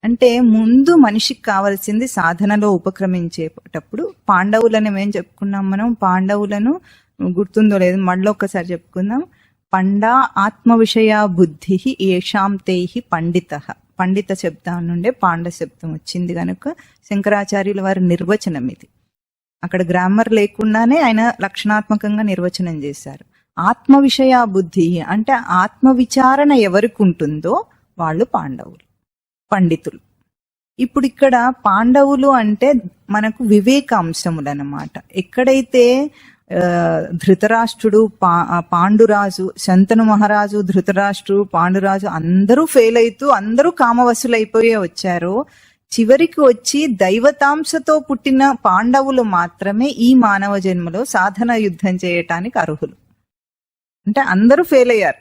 అంటే ముందు మనిషికి కావాల్సింది సాధనలో ఉపక్రమించేటప్పుడు పాండవులను ఏం చెప్పుకున్నాం మనం, పాండవులను గుర్తుందో లేదు మళ్ళీ ఒక్కసారి చెప్పుకుందాం. పండా ఆత్మ విషయ బుద్ధి ఏషాం తేహి పండిత, పండిత శబ్దం నుండే పాండ శబ్దం వచ్చింది కనుక శంకరాచార్యుల వారి నిర్వచనం ఇది. అక్కడ గ్రామర్ లేకుండానే ఆయన లక్షణాత్మకంగా నిర్వచనం చేశారు. ఆత్మ విషయ బుద్ధి అంటే ఆత్మ విచారణ ఎవరికి ఉంటుందో వాళ్ళు పాండవులు, పండితులు. ఇప్పుడు ఇక్కడ పాండవులు అంటే మనకు వివేకాంశములు అన్నమాట. ఎక్కడైతే ధృతరాష్ట్రుడు, పాండురాజు, శంతను మహారాజు, ధృతరాష్ట్రుడు, పాండురాజు అందరూ ఫెయిల్ అవుతూ అందరూ కామవశులైపోయే వచ్చారో, చివరికి వచ్చి దైవతాంశతో పుట్టిన పాండవులు మాత్రమే ఈ మానవ జన్మలో సాధన యుద్ధం చేయటానికి అర్హులు. అంటే అందరూ ఫెయిల్ అయ్యారు.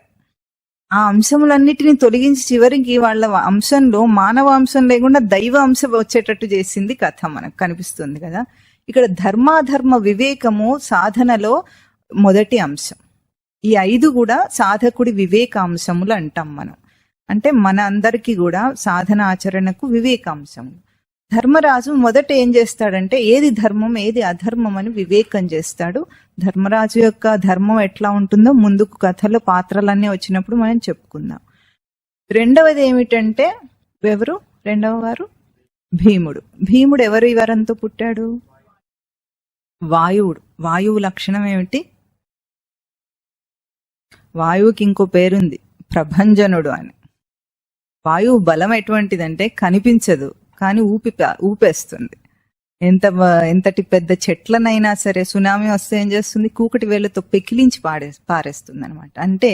ఆ అంశములన్నిటిని తొలగించి చివరికి వాళ్ళ అంశంలో మానవ అంశం లేకుండా దైవ అంశం వచ్చేటట్టు చేసింది కథ మనకు కనిపిస్తుంది కదా. ఇక్కడ ధర్మాధర్మ వివేకము సాధనలో మొదటి అంశం. ఈ 5 కూడా సాధకుడి వివేకాంశములు అంటాం మనం. అంటే మన అందరికీ కూడా సాధన ఆచరణకు వివేకాంశములు. ధర్మరాజు మొదట ఏం చేస్తాడంటే ఏది ధర్మం ఏది అధర్మం అని వివేకం చేస్తాడు. ధర్మరాజు యొక్క ధర్మం ఎట్లా ఉంటుందో ముందుకు కథలో పాత్రలన్నీ వచ్చినప్పుడు మనం చెప్పుకుందాం. రెండవది ఏమిటంటే ఎవరు రెండవ వారు? భీముడు. భీముడు ఎవరు వరంతో పుట్టాడు? వాయువుడు. వాయువు లక్షణం ఏమిటి? వాయువుకి ఇంకో పేరుంది, ప్రభంజనుడు అని. వాయువు బలం ఎటువంటిదంటే కనిపించదు కానీ ఊపేస్తుంది. ఎంతటి పెద్ద చెట్లనైనా సరే సునామీ వస్తే ఏం చేస్తుంది? కూకటి వేళ్ళతో పెకిలించి పారేస్తుంది అనమాట. అంటే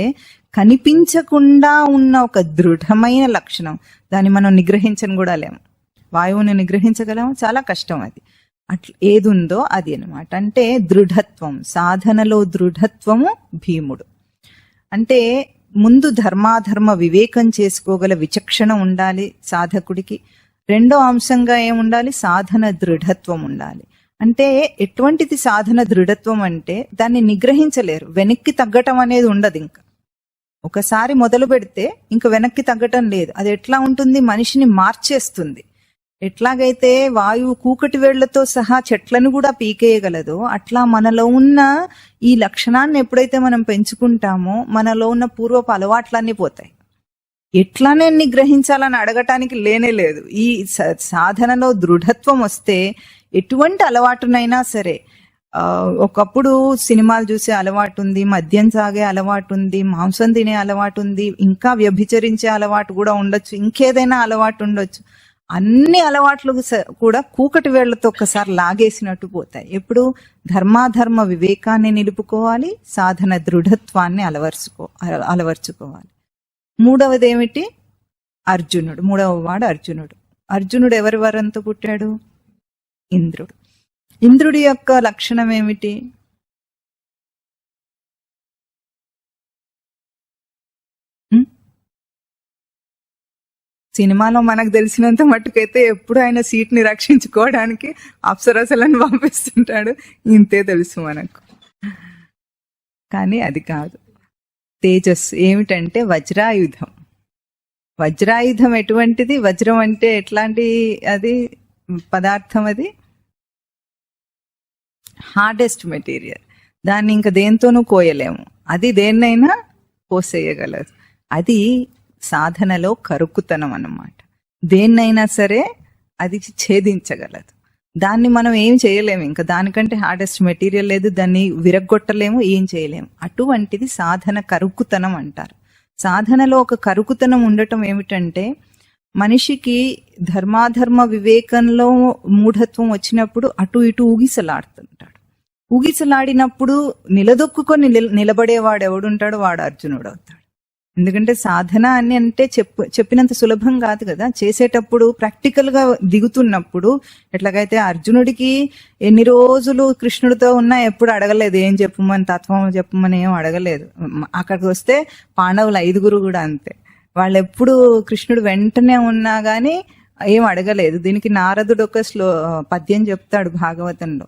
కనిపించకుండా ఉన్న ఒక దృఢమైన లక్షణం, దాన్ని మనం నిగ్రహించని కూడా లేము. వాయువుని నిగ్రహించగలము, చాలా కష్టం అది. అట్లా ఏది ఉందో అది అనమాట. అంటే దృఢత్వం, సాధనలో దృఢత్వము భీముడు. అంటే ముందు ధర్మాధర్మ వివేకం చేసుకోగల విచక్షణ ఉండాలి సాధకుడికి. రెండో అంశంగా ఏముండాలి? సాధన దృఢత్వం ఉండాలి. అంటే ఎటువంటిది సాధన దృఢత్వం అంటే దాన్ని నిగ్రహించలేరు, వెనక్కి తగ్గటం అనేది ఉండదు. ఇంకా ఒకసారి మొదలు పెడితే ఇంకా వెనక్కి తగ్గటం లేదు. అది ఎట్లా ఉంటుంది? మనిషిని మార్చేస్తుంది. ఎట్లాగైతే వాయువు కూకటి వేళ్లతో సహా చెట్లను కూడా పీకేయగలదో, అట్లా మనలో ఉన్న ఈ లక్షణాన్ని ఎప్పుడైతే మనం పెంచుకుంటామో మనలో ఉన్న పూర్వపు అలవాట్లన్నీ పోతాయి. ఎట్లానే నిగ్రహించాలని అడగటానికి లేనే లేదు. ఈ సాధనలో దృఢత్వం వస్తే ఎటువంటి అలవాటునైనా సరే, ఒకప్పుడు సినిమాలు చూసే అలవాటు ఉంది, మద్యం సాగే అలవాటు ఉంది, మాంసం తినే అలవాటు ఉంది, ఇంకా వ్యభిచరించే అలవాటు కూడా ఉండొచ్చు, ఇంకేదైనా అలవాటు ఉండొచ్చు. అన్ని అలవాట్లు కూడా కూకటి వేళ్లతో ఒక్కసారి లాగేసినట్టు పోతాయి. ఎప్పుడు ధర్మాధర్మ వివేకాన్ని నిలుపుకోవాలి, సాధన దృఢత్వాన్ని అలవర్చుకోవాలి. మూడవది ఏమిటి? అర్జునుడు. మూడవ వాడు అర్జునుడు. అర్జునుడు ఎవరి వరంతో పుట్టాడు? ఇంద్రుడు. ఇంద్రుడి యొక్క లక్షణం ఏమిటి? సినిమాలో మనకు తెలిసినంత మట్టుకైతే ఎప్పుడు ఆయన సీట్ని రక్షించుకోవడానికి అప్సరసలను పంపిస్తుంటాడు, ఇంతే తెలుసు మనకు. కానీ అది కాదు. తేజస్సు ఏమిటంటే వజ్రాయుధం. వజ్రాయుధం ఎటువంటిది? వజ్రం అంటే ఎట్లాంటి అది పదార్థం? అది హార్డెస్ట్ మెటీరియల్. దాన్ని ఇంకా దేంతోనూ కోయలేము. అది దేన్నైనా కోసేయగలదు. అది సాధనలో కరుకుతనం అన్నమాట. దేన్నైనా సరే అది ఛేదించగలదు. దాన్ని మనం ఏం చేయలేము, ఇంకా దానికంటే హార్డెస్ట్ మెటీరియల్ లేదు, దాన్ని విరగ్గొట్టలేము, ఏం చేయలేము. అటువంటిది సాధన కరుకుతనం అంటారు. సాధనలో ఒక కరుకుతనం ఉండటం ఏమిటంటే మనిషికి ధర్మాధర్మ వివేకంలో మూఢత్వం వచ్చినప్పుడు అటు ఇటు ఊగిసలాడుతుంటాడు. ఊగిసలాడినప్పుడు నిలదొక్కుకొని నిలబడేవాడు ఎవడుంటాడో వాడు అర్జునుడు అవుతాడు. ఎందుకంటే సాధన అని అంటే చెప్పినంత సులభం కాదు కదా. చేసేటప్పుడు ప్రాక్టికల్ గా దిగుతున్నప్పుడు ఎట్లాగైతే అర్జునుడికి ఎన్ని రోజులు కృష్ణుడితో ఉన్నా ఎప్పుడు అడగలేదు ఏం చెప్పమని, తత్వం చెప్పమని ఏం అడగలేదు. అక్కడికి వస్తే పాండవులు 5 కూడా అంతే. వాళ్ళు ఎప్పుడు కృష్ణుడు వెంటనే ఉన్నా గానీ ఏం అడగలేదు. దీనికి నారదుడు ఒక పద్యం చెప్తాడు భాగవతంలో.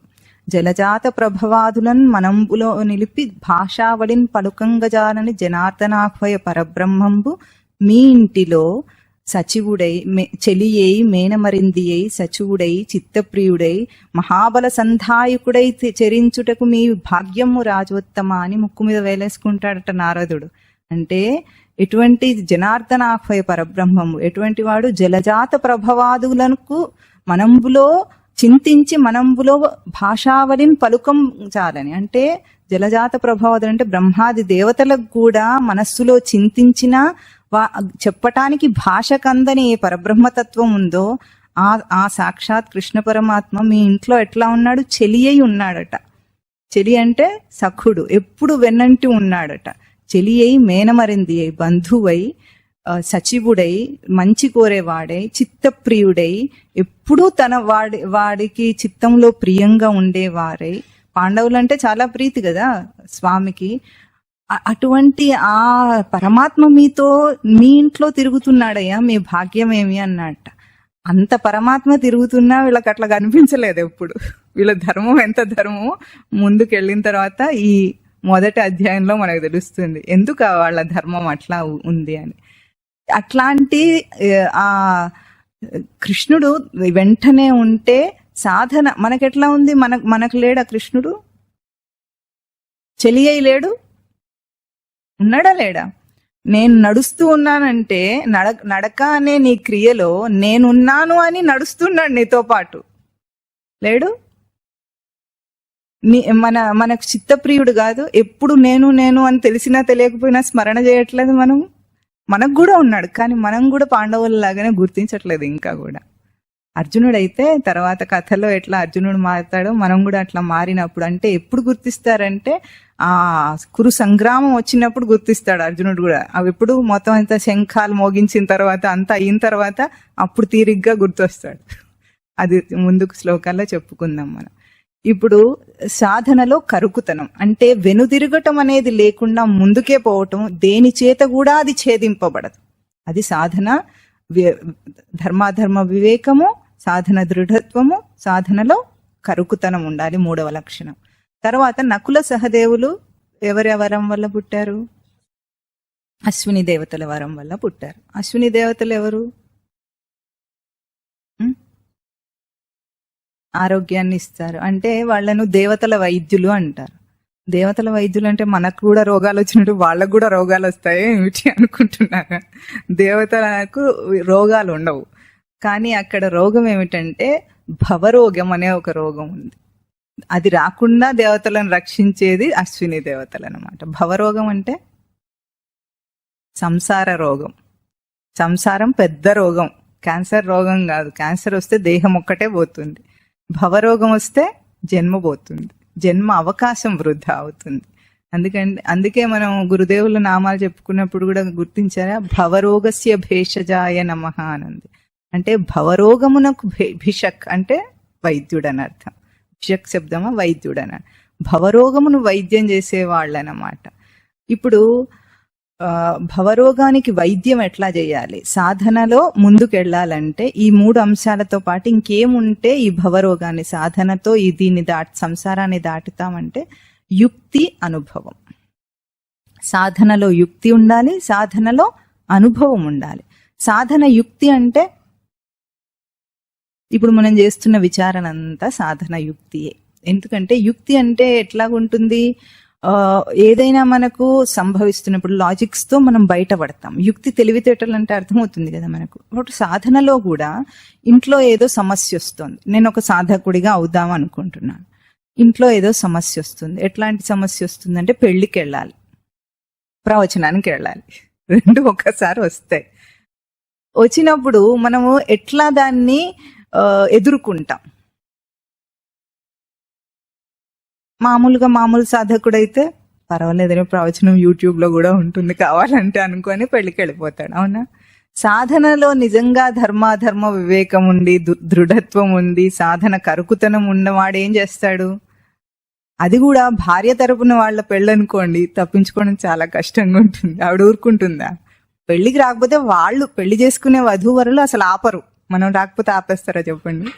జలజాత ప్రభవాదులన్ మనంబులో నిలిపి భాషావళిన్ పలుకంగజాలని జనార్దనాహ్వయ పరబ్రహ్మంబు మీ ఇంటిలో సచివుడై చెలియై మేనమరిందియై సచివుడై చిత్తప్రియుడై మహాబల సంధాయకుడై చరించుటకు మీ భాగ్యము రాజోత్తమ అని ముక్కు మీద వేలేసుకుంటాడట నారదుడు. అంటే ఎటువంటి జనార్దనాహ్వయ పరబ్రహ్మము, ఎటువంటి వాడు జలజాత ప్రభవాదులకు మనంబులో చింతించి మనంబులో భాషావళిని పలుకం చాలని. అంటే జలజాత ప్రభావాదులు అంటే బ్రహ్మాది దేవతలకు కూడా మనస్సులో చింతించిన చెప్పటానికి భాష కందని ఏ పరబ్రహ్మతత్వం ఉందో ఆ సాక్షాత్ కృష్ణ పరమాత్మ మీ ఇంట్లో ఎట్లా ఉన్నాడు? చెలి అయి ఉన్నాడట. చెలి అంటే సఖుడు, ఎప్పుడు వెన్నంటి ఉన్నాడట. చెలి అయి మేనమరింది అయి బంధువై సచివుడై మంచి కోరేవాడై చిత్తప్రియుడై ఎప్పుడూ తన వాడికి చిత్తంలో ప్రియంగా ఉండేవారై. పాండవులంటే చాలా ప్రీతి కదా స్వామికి. అటువంటి ఆ పరమాత్మ మీతో మీ ఇంట్లో తిరుగుతున్నాడయ్యా, మీ భాగ్యం ఏమి అన్నట్ట. అంత పరమాత్మ తిరుగుతున్నా వీళ్ళకి అట్లా కనిపించలేదు ఎప్పుడు. వీళ్ళ ధర్మం ఎంత ధర్మమో ముందుకెళ్ళిన తర్వాత ఈ మొదటి అధ్యాయంలో మనకు తెలుస్తుంది ఎందుకు వాళ్ళ ధర్మం అట్లా ఉంది అని. అట్లాంటి ఆ కృష్ణుడు వెంటనే ఉంటే సాధన మనకెట్లా ఉంది? మనకు లేడా కృష్ణుడు? చెలి అయి లేడు? ఉన్నాడా లేడా? నేను నడుస్తూ ఉన్నానంటే నడక అనే నీ క్రియలో నేనున్నాను అని నడుస్తున్నాడు నీతో పాటు. లేడు? మనకు చిత్తప్రియుడు కాదు? ఎప్పుడు నేను నేను అని తెలిసినా తెలియకపోయినా స్మరణ చేయట్లేదు మనకు కూడా ఉన్నాడు. కానీ మనం కూడా పాండవులలాగానే గుర్తించట్లేదు ఇంకా కూడా. అర్జునుడైతే తర్వాత కథలో ఎట్లా అర్జునుడు మారుతాడో మనం కూడా అట్లా మారినప్పుడు, అంటే ఎప్పుడు గుర్తిస్తారంటే ఆ కురు సంగ్రామం వచ్చినప్పుడు గుర్తిస్తాడు అర్జునుడు కూడా. అవి ఎప్పుడు మొత్తం అంతా శంఖాలు మోగించిన తర్వాత అంతా అయిన తర్వాత అప్పుడు తీరిగ్గా గుర్తొస్తాడు. అది ముందుకు శ్లోకాల్లో చెప్పుకుందాం మనం. ఇప్పుడు సాధనలో కరుకుతనం అంటే వెనుదిరగటం అనేది లేకుండా ముందుకే పోవటం, దేని చేత కూడా అది ఛేదింపబడదు. అది సాధన. ధర్మాధర్మ వివేకము, సాధన దృఢత్వము, సాధనలో కరుకుతనం ఉండాలి 3వ లక్షణం. తర్వాత నకుల సహదేవులు ఎవరి వరం వల్ల పుట్టారు? అశ్విని దేవతల వరం వల్ల పుట్టారు. అశ్విని దేవతలు ఎవరు? ఆరోగ్యాన్ని ఇస్తారు. అంటే వాళ్ళను దేవతల వైద్యులు అంటారు. దేవతల వైద్యులు అంటే మనకు కూడా రోగాలు వచ్చినట్టు వాళ్ళకు కూడా రోగాలు వస్తాయి ఏమిటి అనుకుంటున్నారా? దేవతలకు రోగాలు ఉండవు. కానీ అక్కడ రోగం ఏమిటంటే భవరోగం అనే ఒక రోగం ఉంది. అది రాకుండా దేవతలను రక్షించేది అశ్విని దేవతలు అన్నమాట. భవరోగం అంటే సంసార రోగం. సంసారం పెద్ద రోగం, క్యాన్సర్ రోగం కాదు. క్యాన్సర్ వస్తే దేహం ఒక్కటే పోతుంది. భవరోగం వస్తే జన్మ పోతుంది, జన్మ అవకాశం వృధా అవుతుంది. అందుకే మనం గురుదేవుల నామాలు చెప్పుకున్నప్పుడు కూడా గుర్తించారా? భవరోగస్య భేషజాయ నమః అనంది. అంటే భవరోగమునకు భిషక్ అంటే వైద్యుడు అని అర్థం. భిషక్ శబ్దమా వైద్యుడు అని. భవరోగమును వైద్యం చేసేవాళ్ళు అన్నమాట. ఇప్పుడు భవరోగానికి వైద్యం ఎట్లా చేయాలి? సాధనలో ముందుకెళ్లాలంటే ఈ 3 అంశాలతో పాటు ఇంకేముంటే ఈ భవరోగాన్ని సాధనతో దీన్ని సంసారాన్ని దాటుతామంటే యుక్తి, అనుభవం. సాధనలో యుక్తి ఉండాలి, సాధనలో అనుభవం ఉండాలి. సాధన యుక్తి అంటే ఇప్పుడు మనం చేస్తున్న విచారణ అంతా సాధన యుక్తియే. ఎందుకంటే యుక్తి అంటే ఎట్లాగుంటుంది? ఏదైనా మనకు సంభవిస్తున్నప్పుడు లాజిక్స్ తో మనం బయటపడతాం. యుక్తి తెలివితేటలు అంటే అర్థమవుతుంది కదా మనకు. కాబట్టి సాధనలో కూడా ఇంట్లో ఏదో సమస్య వస్తుంది, నేను ఒక సాధకుడిగా అవుదాం అనుకుంటున్నాను. ఇంట్లో ఏదో సమస్య వస్తుంది. ఎట్లాంటి సమస్య వస్తుంది అంటే పెళ్లికి వెళ్ళాలి, ప్రవచనానికి వెళ్ళాలి, 2 ఒక్కసారి వస్తాయి. వచ్చినప్పుడు మనము ఎట్లా దాన్ని ఎదుర్కొంటాం? మామూలు సాధకుడైతే పర్వాలేదని ప్రవచనం యూట్యూబ్లో కూడా ఉంటుంది కావాలంటే అనుకొని పెళ్లికి వెళ్ళిపోతాడు. అవునా? సాధనలో నిజంగా ధర్మాధర్మ వివేకం ఉండి దృఢత్వం ఉండి సాధన కరుకుతనం ఉన్నవాడు ఏం చేస్తాడు? అది కూడా భార్య తరపున వాళ్ళ పెళ్ళనుకోండి, తప్పించుకోవడం చాలా కష్టంగా ఉంటుంది. ఆవిడ ఊరుకుంటుందా? పెళ్లికి రాకపోతే వాళ్ళు పెళ్లి చేసుకునే వధూవరులు అసలు ఆపరు. మనం రాకపోతే ఆపేస్తారా చెప్పండి?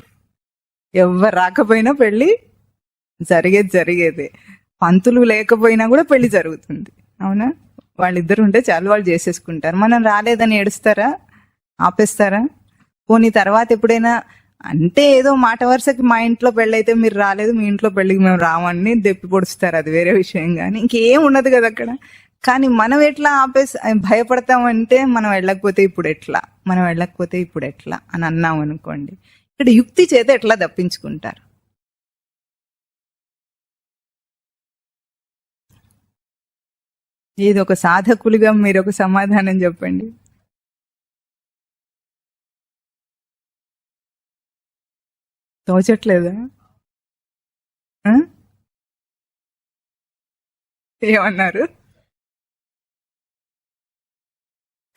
ఎవరు రాకపోయినా పెళ్లి జరిగేదే. పంతులు లేకపోయినా కూడా పెళ్లి జరుగుతుంది. అవునా? వాళ్ళిద్దరు ఉంటే చాలు, వాళ్ళు చేసేసుకుంటారు. మనం రాలేదని ఏడుస్తారా? ఆపేస్తారా? పోనీ తర్వాత ఎప్పుడైనా అంటే ఏదో మాట వరుసకి మా ఇంట్లో పెళ్ళి అయితే మీరు రాలేదు, మీ ఇంట్లో పెళ్ళికి మేము రామని దెప్పి పొడుస్తారు, అది వేరే విషయం. కానీ ఇంకేం ఉండదు కదా అక్కడ. కానీ మనం ఎట్లా భయపడతామంటే మనం వెళ్ళకపోతే ఇప్పుడు ఎట్లా అని అన్నాం అనుకోండి, ఇక్కడ యుక్తి చేత ఎట్లా తప్పించుకుంటారు? ఇది ఒక సాధకులుగా మీరు ఒక సమాధానం చెప్పండి. తోచట్లేదా? ఏమన్నారు?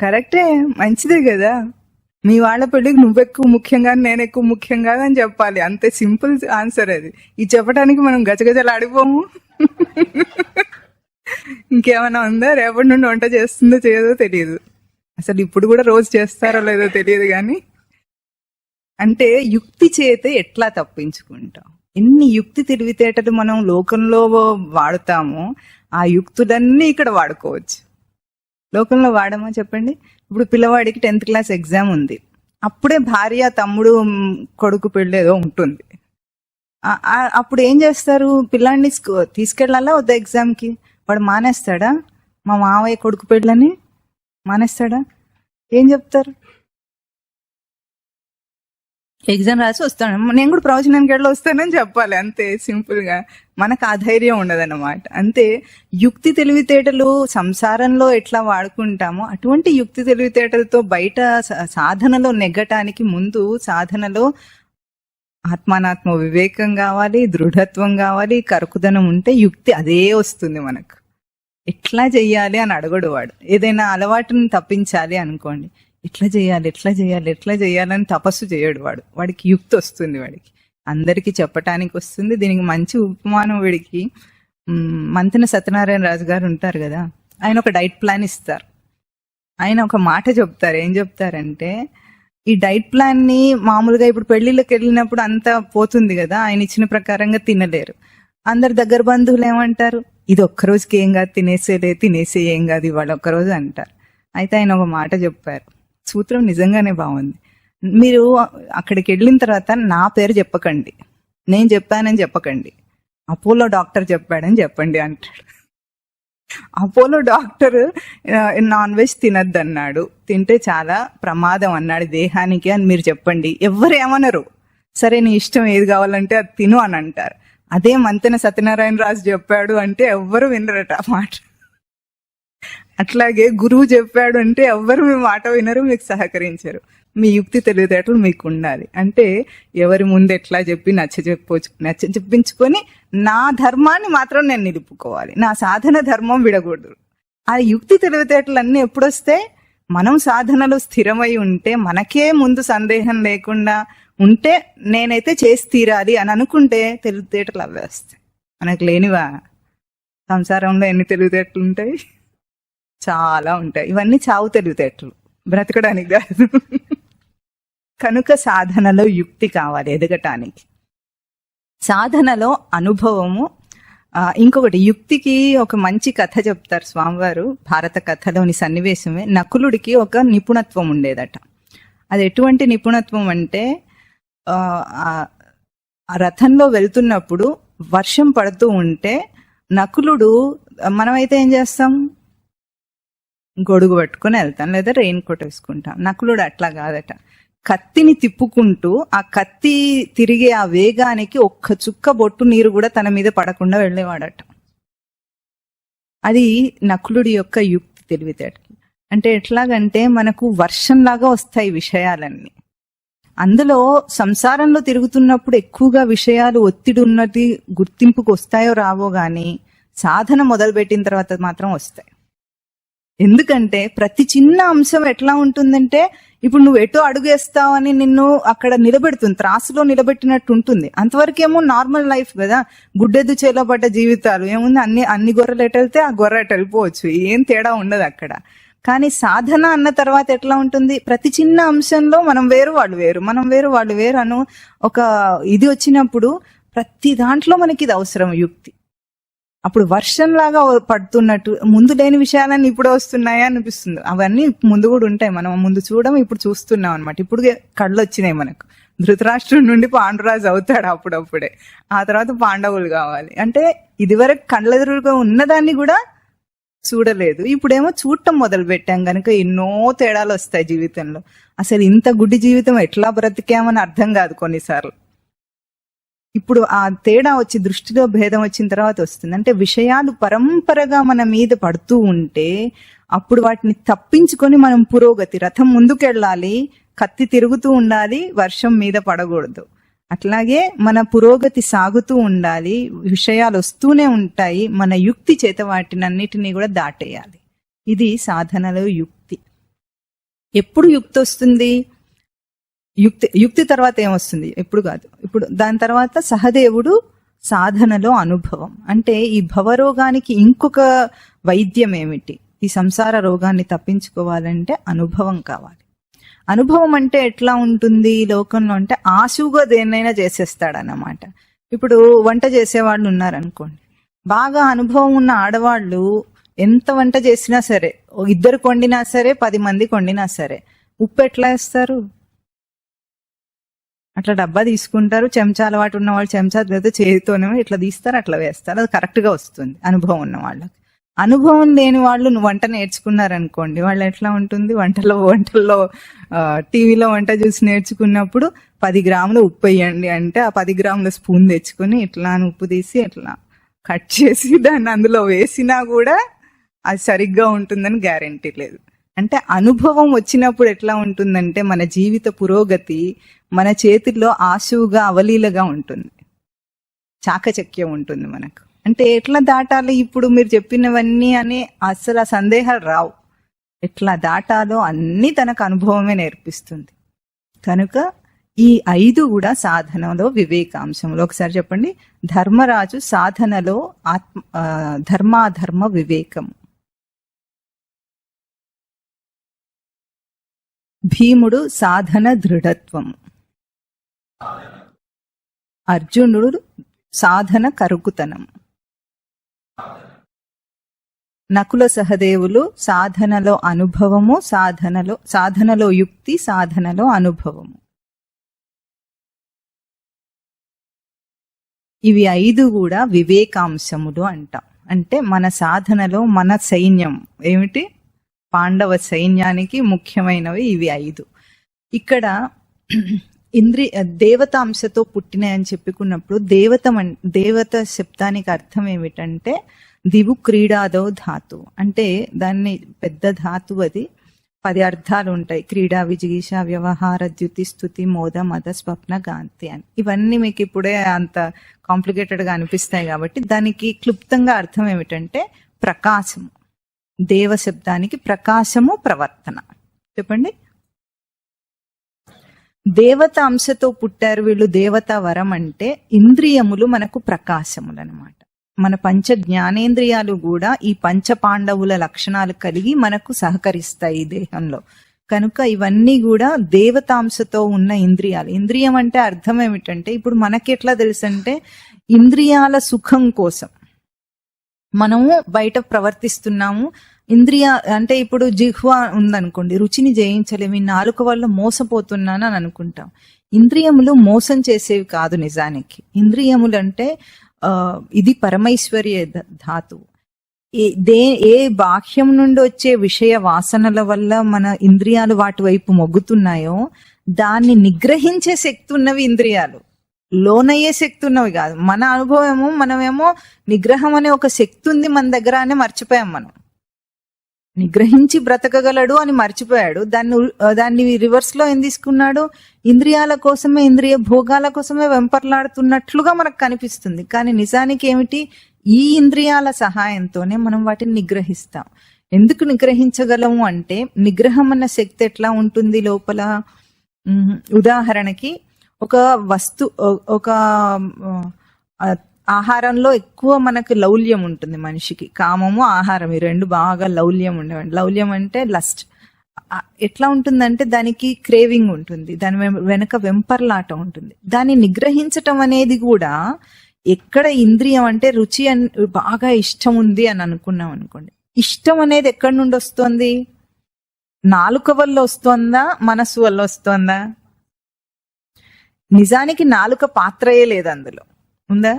కరెక్టే, మంచిదే కదా. మీ వాళ్ళ పెళ్ళికి నువ్వెక్కువ ముఖ్యంగా నేను ఎక్కువ ముఖ్యం కాదు అని చెప్పాలి. అంతే సింపుల్ ఆన్సర్ అది. ఇది చెప్పడానికి మనం గజగజలు ఆడిపోము. ఇంకేమైనా ఉందా? రేపటి నుండి వంట చేస్తుందో చేయదో తెలియదు, అసలు ఇప్పుడు కూడా రోజు చేస్తారో లేదో తెలియదు. కానీ అంటే యుక్తి చేత ఎట్లా తప్పించుకుంటాం? ఎన్ని యుక్తి తెలివితేటలు మనం లోకంలో వాడుతామో ఆ యుక్తులన్నీ ఇక్కడ వాడుకోవచ్చు. లోకంలో వాడమా చెప్పండి? ఇప్పుడు పిల్లవాడికి 10th క్లాస్ ఎగ్జామ్ ఉంది, అప్పుడే భార్య తమ్ముడు కొడుకు పెళ్ళి ఏదో ఉంటుంది. అప్పుడు ఏం చేస్తారు? పిల్లాడిని తీసుకెళ్లాలా వద్దా ఎగ్జామ్కి? వాడు మానేస్తాడా? మా మావయ్య కొడుకు పెళ్ళని మానేస్తాడా? ఏం చెప్తారు? ఎగ్జామ్ రాసి వస్తాను, నేను కూడా ప్రవచనానికి వెళ్ళి వస్తానని చెప్పాలి. అంతే సింపుల్ గా. మనకు ఆ ధైర్యం ఉండదన్నమాట. అంతే యుక్తి తెలివితేటలు సంసారంలో ఎట్లా వాడుకుంటామో అటువంటి యుక్తి తెలివితేటలతో బయట సాధనలో నెగ్గటానికి ముందు సాధనలో ఆత్మానాత్మ వివేకం కావాలి, దృఢత్వం కావాలి, కరుకుదనం ఉంటే యుక్తి అదే వస్తుంది మనకు. ఎట్లా చెయ్యాలి అని అడగడు వాడు. ఏదైనా అలవాటుని తప్పించాలి అనుకోండి, ఎట్లా చేయాలని తపస్సు చేయడు వాడు. వాడికి యుక్తి వస్తుంది, వాడికి అందరికీ చెప్పటానికి వస్తుంది. దీనికి మంచి ఉపమానం వీడికి మంతెన సత్యనారాయణ రాజు గారు ఉంటారు కదా, ఆయన ఒక డైట్ ప్లాన్ ఇస్తారు. ఆయన ఒక మాట చెప్తారు. ఏం చెప్తారంటే, ఈ డైట్ ప్లాన్ ని మామూలుగా ఇప్పుడు పెళ్లిళ్ళకి వెళ్ళినప్పుడు అంతా పోతుంది కదా, ఆయన ఇచ్చిన ప్రకారంగా తినలేరు. అందరు దగ్గర బంధువులు ఏమంటారు, ఇది ఒక్కరోజుకి ఏం కాదు, తినేసే ఏం కాదు ఇవాళ ఒక్కరోజు అంటారు. అయితే ఆయన ఒక మాట చెప్పారు, సూత్రం నిజంగానే బాగుంది. మీరు అక్కడికి వెళ్ళిన తర్వాత నా పేరు చెప్పకండి, నేను చెప్పానని చెప్పకండి, అపోలో డాక్టర్ చెప్పాడని చెప్పండి అంటాడు. అపోలో డాక్టర్ నాన్ వెజ్ తినద్దు అన్నాడు, తింటే చాలా ప్రమాదం అన్నాడు దేహానికి అని మీరు చెప్పండి. ఎవ్వరు ఏమనరు, సరే నీ ఇష్టం ఏది కావాలంటే అది తిను అని అంటారు. అదే మంతెన సత్యనారాయణ రాజు చెప్పాడు అంటే ఎవ్వరు వినరట ఆ మాట. అట్లాగే గురువు చెప్పాడు అంటే ఎవ్వరు మీ మాట వినరు, మీకు సహకరించరు. మీ యుక్తి తెలివితేటలు మీకు ఉండాలి. అంటే ఎవరి ముందు ఎట్లా చెప్పి నచ్చ చెప్పించుకొని నా ధర్మాన్ని మాత్రం నేను నిలుపుకోవాలి, నా సాధన ధర్మం విడకూడదు. ఆ యుక్తి తెలివితేటలు అన్నీ ఎప్పుడొస్తే మనం సాధనలో స్థిరమై ఉంటే, మనకే ముందు సందేహం లేకుండా ఉంటే, నేనైతే చేసి తీరాలి అని అనుకుంటే తెలివితేటలు అవే వస్తాయి. మనకు లేనివా? సంసారంలో ఎన్ని తెలివితేటలు ఉంటాయి? చాలా ఉంటాయి. ఇవన్నీ చావు తెలివితేటలు, బ్రతకడానికి కాదు. కనుక సాధనలో యుక్తి కావాలి ఎదగటానికి. సాధనలో అనుభవము. ఇంకొకటి, యుక్తికి ఒక మంచి కథ చెప్తారు స్వామివారు. భారత కథలోని సన్నివేశమే. నకులుడికి ఒక నిపుణత్వం ఉండేదట. అది ఎటువంటి నిపుణత్వం అంటే, ఆ రథంలో వెళ్తున్నప్పుడు వర్షం పడుతూ ఉంటే నకులుడు, మనమైతే ఏం చేస్తాం, గొడుగు పట్టుకుని వెళ్తాం, లేదా రెయిన్ కోట్ వేసుకుంటాం. నకులుడు అట్లా కాదట. కత్తిని తిప్పుకుంటూ ఆ కత్తి తిరిగే ఆ వేగానికి ఒక్క చుక్క బొట్టు నీరు కూడా తన మీద పడకుండా వెళ్ళేవాడట. అది నకులుడి యొక్క యుక్తి తెలివితేటలు. అంటే ఎట్లాగంటే మనకు వర్షంలాగా వస్తాయి విషయాలన్నీ. అందులో సంసారంలో తిరుగుతున్నప్పుడు ఎక్కువగా విషయాలు ఒత్తిడి ఉన్నది గుర్తింపుకు వస్తాయో రావో గాని సాధన మొదలుపెట్టిన తర్వాత మాత్రం వస్తాయి. ఎందుకంటే ప్రతి చిన్న అంశం ఎట్లా ఉంటుందంటే, ఇప్పుడు నువ్వు ఎటో అడుగేస్తావని నిన్ను అక్కడ నిలబెడుతుంది, త్రాసులో నిలబెట్టినట్టు ఉంటుంది. అంతవరకేమో నార్మల్ లైఫ్ కదా, గుడ్డెద్దు చేలబడ్డ జీవితాలు ఏముంది, అన్ని గొర్రెలు ఎటు వెళ్తే ఆ గొర్రె ఎటు వెళ్ళిపోవచ్చు, ఏం తేడా ఉండదు అక్కడ. కానీ సాధన అన్న తర్వాత ఎట్లా ఉంటుంది, ప్రతి చిన్న అంశంలో మనం వేరు వాళ్ళు వేరు, మనం వేరు వాళ్ళు వేరు అను ఒక ఇది వచ్చినప్పుడు ప్రతి దాంట్లో మనకి ఇది అవసరం యుక్తి. అప్పుడు వర్షంలాగా పడుతున్నట్టు ముందు లేని విషయాలన్నీ ఇప్పుడు వస్తున్నాయా అనిపిస్తుంది. అవన్నీ ముందు కూడా ఉంటాయి, మనం ముందు చూడడం ఇప్పుడు చూస్తున్నాం అనమాట. ఇప్పుడు కళ్ళు వచ్చినాయి మనకు. ధృతరాష్ట్రుడి నుండి పాండురాజు అవుతాడు అప్పుడప్పుడే, ఆ తర్వాత పాండవులు కావాలి అంటే ఇదివరకు కళ్ళెదురుగా ఉన్నదాన్ని కూడా చూడలేదు, ఇప్పుడేమో చూడటం మొదలు పెట్టాం కనుక ఎన్నో తేడాలు వస్తాయి జీవితంలో. అసలు ఇంత గుడ్డి జీవితం ఎట్లా బ్రతికామని అర్థం కాదు కొన్నిసార్లు. ఇప్పుడు ఆ తేడా వచ్చి దృష్టిలో భేదం వచ్చిన తర్వాత వస్తుంది. అంటే విషయాలు పరంపరగా మన మీద పడుతూ ఉంటే అప్పుడు వాటిని తప్పించుకొని మనం పురోగతి, రథం ముందుకెళ్ళాలి, కత్తి తిరుగుతూ ఉండాలి, వర్షం మీద పడకూడదు. అట్లాగే మన పురోగతి సాగుతూ ఉండాలి, విషయాలు వస్తూనే ఉంటాయి, మన యుక్తి చేత వాటిని అన్నిటినీ కూడా దాటేయాలి. ఇది సాధనలో యుక్తి. ఎప్పుడు యుక్తి వస్తుంది? యుక్తి తర్వాత ఏమొస్తుంది? ఎప్పుడు కాదు, ఇప్పుడు దాని తర్వాత సహదేవుడు సాధనలో అనుభవం. అంటే ఈ భవరోగానికి ఇంకొక వైద్యం ఏమిటి? ఈ సంసార రోగాన్ని తప్పించుకోవాలంటే అనుభవం కావాలి. అనుభవం అంటే ఎట్లా ఉంటుంది లోకంలో అంటే, ఆశువుగా దేన్నైనా చేసేస్తాడన్నమాట. ఇప్పుడు వంట చేసేవాళ్ళు ఉన్నారనుకోండి, బాగా అనుభవం ఉన్న ఆడవాళ్ళు ఎంత వంట చేసినా సరే, 2 కొండినా సరే 10 మంది కొండినా సరే, ఉప్పు ఎట్లా వేస్తారు? అట్లా డబ్బా తీసుకుంటారు, చెంచా అలవాటు ఉన్న వాళ్ళు చెంచా లేదా చేతితోనే ఇట్లా తీస్తారు, అట్లా వేస్తారు, అది కరెక్ట్ గా వస్తుంది అనుభవం ఉన్న వాళ్ళకి. అనుభవం లేని వాళ్ళు వంట నేర్చుకున్నారనుకోండి, వాళ్ళు ఎట్లా ఉంటుంది, వంటల్లో టీవీలో వంట చూసి నేర్చుకున్నప్పుడు 10 గ్రాములు ఉప్పు వేయండి అంటే ఆ 10 గ్రాముల స్పూన్ తెచ్చుకొని ఇట్లా ఉప్పు తీసి ఇట్లా కట్ చేసి దాన్ని అందులో వేసినా కూడా అది సరిగ్గా ఉంటుందని గ్యారెంటీ లేదు. అంటే అనుభవం వచ్చినప్పుడు ఎట్లా ఉంటుందంటే మన జీవిత పురోగతి మన చేతుల్లో ఆశువుగా అవలీలగా ఉంటుంది, చాకచక్యం ఉంటుంది మనకు. అంటే ఎట్లా దాటాలి ఇప్పుడు మీరు చెప్పినవన్నీ అని అసలు ఆ సందేహాలు రావు. ఎట్లా దాటాలో అన్నీ తనకు అనుభవమే నేర్పిస్తుంది. కనుక ఈ 5 కూడా సాధనలో వివేకాంశంలో. ఒకసారి చెప్పండి. ధర్మరాజు సాధనలో ధర్మాధర్మ వివేకం, భీముడు సాధన దృఢత్వము, అర్జునుడు సాధన కరుకుతనం, నకుల సహదేవులు సాధనలో అనుభవము, సాధనలో యుక్తి, సాధనలో అనుభవము. ఇవి 5 కూడా వివేకాంశములు అంటాం. అంటే మన సాధనలో మన సైన్యం ఏమిటి? పాండవ సైన్యానికి ముఖ్యమైనవి ఇవి 5. ఇక్కడ దేవతాంశతో పుట్టినాయని చెప్పుకున్నప్పుడు దేవత శబ్దానికి అర్థం ఏమిటంటే దివు క్రీడాదో ధాతు. అంటే దాన్ని పెద్ద ధాతు, అది 10 అర్థాలు ఉంటాయి. క్రీడా, విజిగీష, వ్యవహార, ద్యుతి, స్థుతి, మోద, మద, స్వప్న, గాంతి అని. ఇవన్నీ మీకు ఇప్పుడే అంత కాంప్లికేటెడ్ గా అనిపిస్తాయి కాబట్టి దానికి క్లుప్తంగా అర్థం ఏమిటంటే ప్రకాశము. దేవ శబ్దానికి ప్రకాశము, ప్రవర్తన. చెప్పండి. దేవత అంశతో పుట్టారు వీళ్ళు. దేవతా వరం అంటే ఇంద్రియములు మనకు ప్రకాశములు అన్నమాట. మన పంచ జ్ఞానేంద్రియాలు కూడా ఈ పంచ పాండవుల లక్షణాలు కలిగి మనకు సహకరిస్తాయి ఈ దేహంలో. కనుక ఇవన్నీ కూడా దేవతాంశతో ఉన్న ఇంద్రియాలు. ఇంద్రియం అంటే అర్థం ఏమిటంటే, ఇప్పుడు మనకి ఎట్లా తెలుసు అంటే, ఇంద్రియాల సుఖం కోసం మనము బయట ప్రవర్తిస్తున్నాము. అంటే ఇప్పుడు జిహ్వ ఉందనుకోండి, రుచిని జయించలేము, ఈ నాలుక వల్ల మోసపోతున్నాను అని అనుకుంటాం. ఇంద్రియములు మోసం చేసేవి కాదు నిజానికి. ఇంద్రియములు అంటే ఇది పరమైశ్వర్య ధాతువు. ఏ బాహ్యం నుండి వచ్చే విషయ వాసనల వల్ల మన ఇంద్రియాలు వాటి వైపు మొగ్గుతున్నాయో దాన్ని నిగ్రహించే శక్తి ఉన్నవి ఇంద్రియాలు, లోనయ్యే శక్తి ఉన్నవి కాదు. మన అనుభవము, మనమేమో నిగ్రహం అనే ఒక శక్తి ఉంది మన దగ్గర అని మర్చిపోయాం మనం. నిగ్రహించి బ్రతకగలడు అని మర్చిపోయాడు. దాన్ని రివర్స్ లో ఏం తీసుకున్నాడు? ఇంద్రియాల కోసమే, ఇంద్రియ భోగాల కోసమే వెంపర్లాడుతున్నట్లుగా మనకు కనిపిస్తుంది. కానీ నిజానికి ఏమిటి? ఈ ఇంద్రియాల సహాయంతోనే మనం వాటిని నిగ్రహిస్తాం. ఎందుకు నిగ్రహించగలము అంటే, నిగ్రహం అన్న శక్తి ఎట్లా ఉంటుంది లోపల? ఉదాహరణకి ఒక ఆహారంలో ఎక్కువ మనకు లౌల్యం ఉంటుంది మనిషికి. కామము, ఆహారం, ఈ రెండు బాగా లౌల్యం ఉండేవండి. లౌల్యం అంటే లస్ట్. ఎట్లా ఉంటుందంటే దానికి క్రేవింగ్ ఉంటుంది, దాని వెనక వెంపర్లాట ఉంటుంది. దాన్ని నిగ్రహించటం అనేది కూడా, ఎక్కడ ఇంద్రియం అంటే రుచి బాగా ఇష్టం ఉంది అని అనుకున్నాం అనుకోండి, ఇష్టం అనేది ఎక్కడి నుండి వస్తుంది? నాలుక వల్ల వస్తుందా, మనస్సు వల్ల వస్తుందా? నిజానికి నాలుక పాత్రయే లేదు అందులో, ఉందా?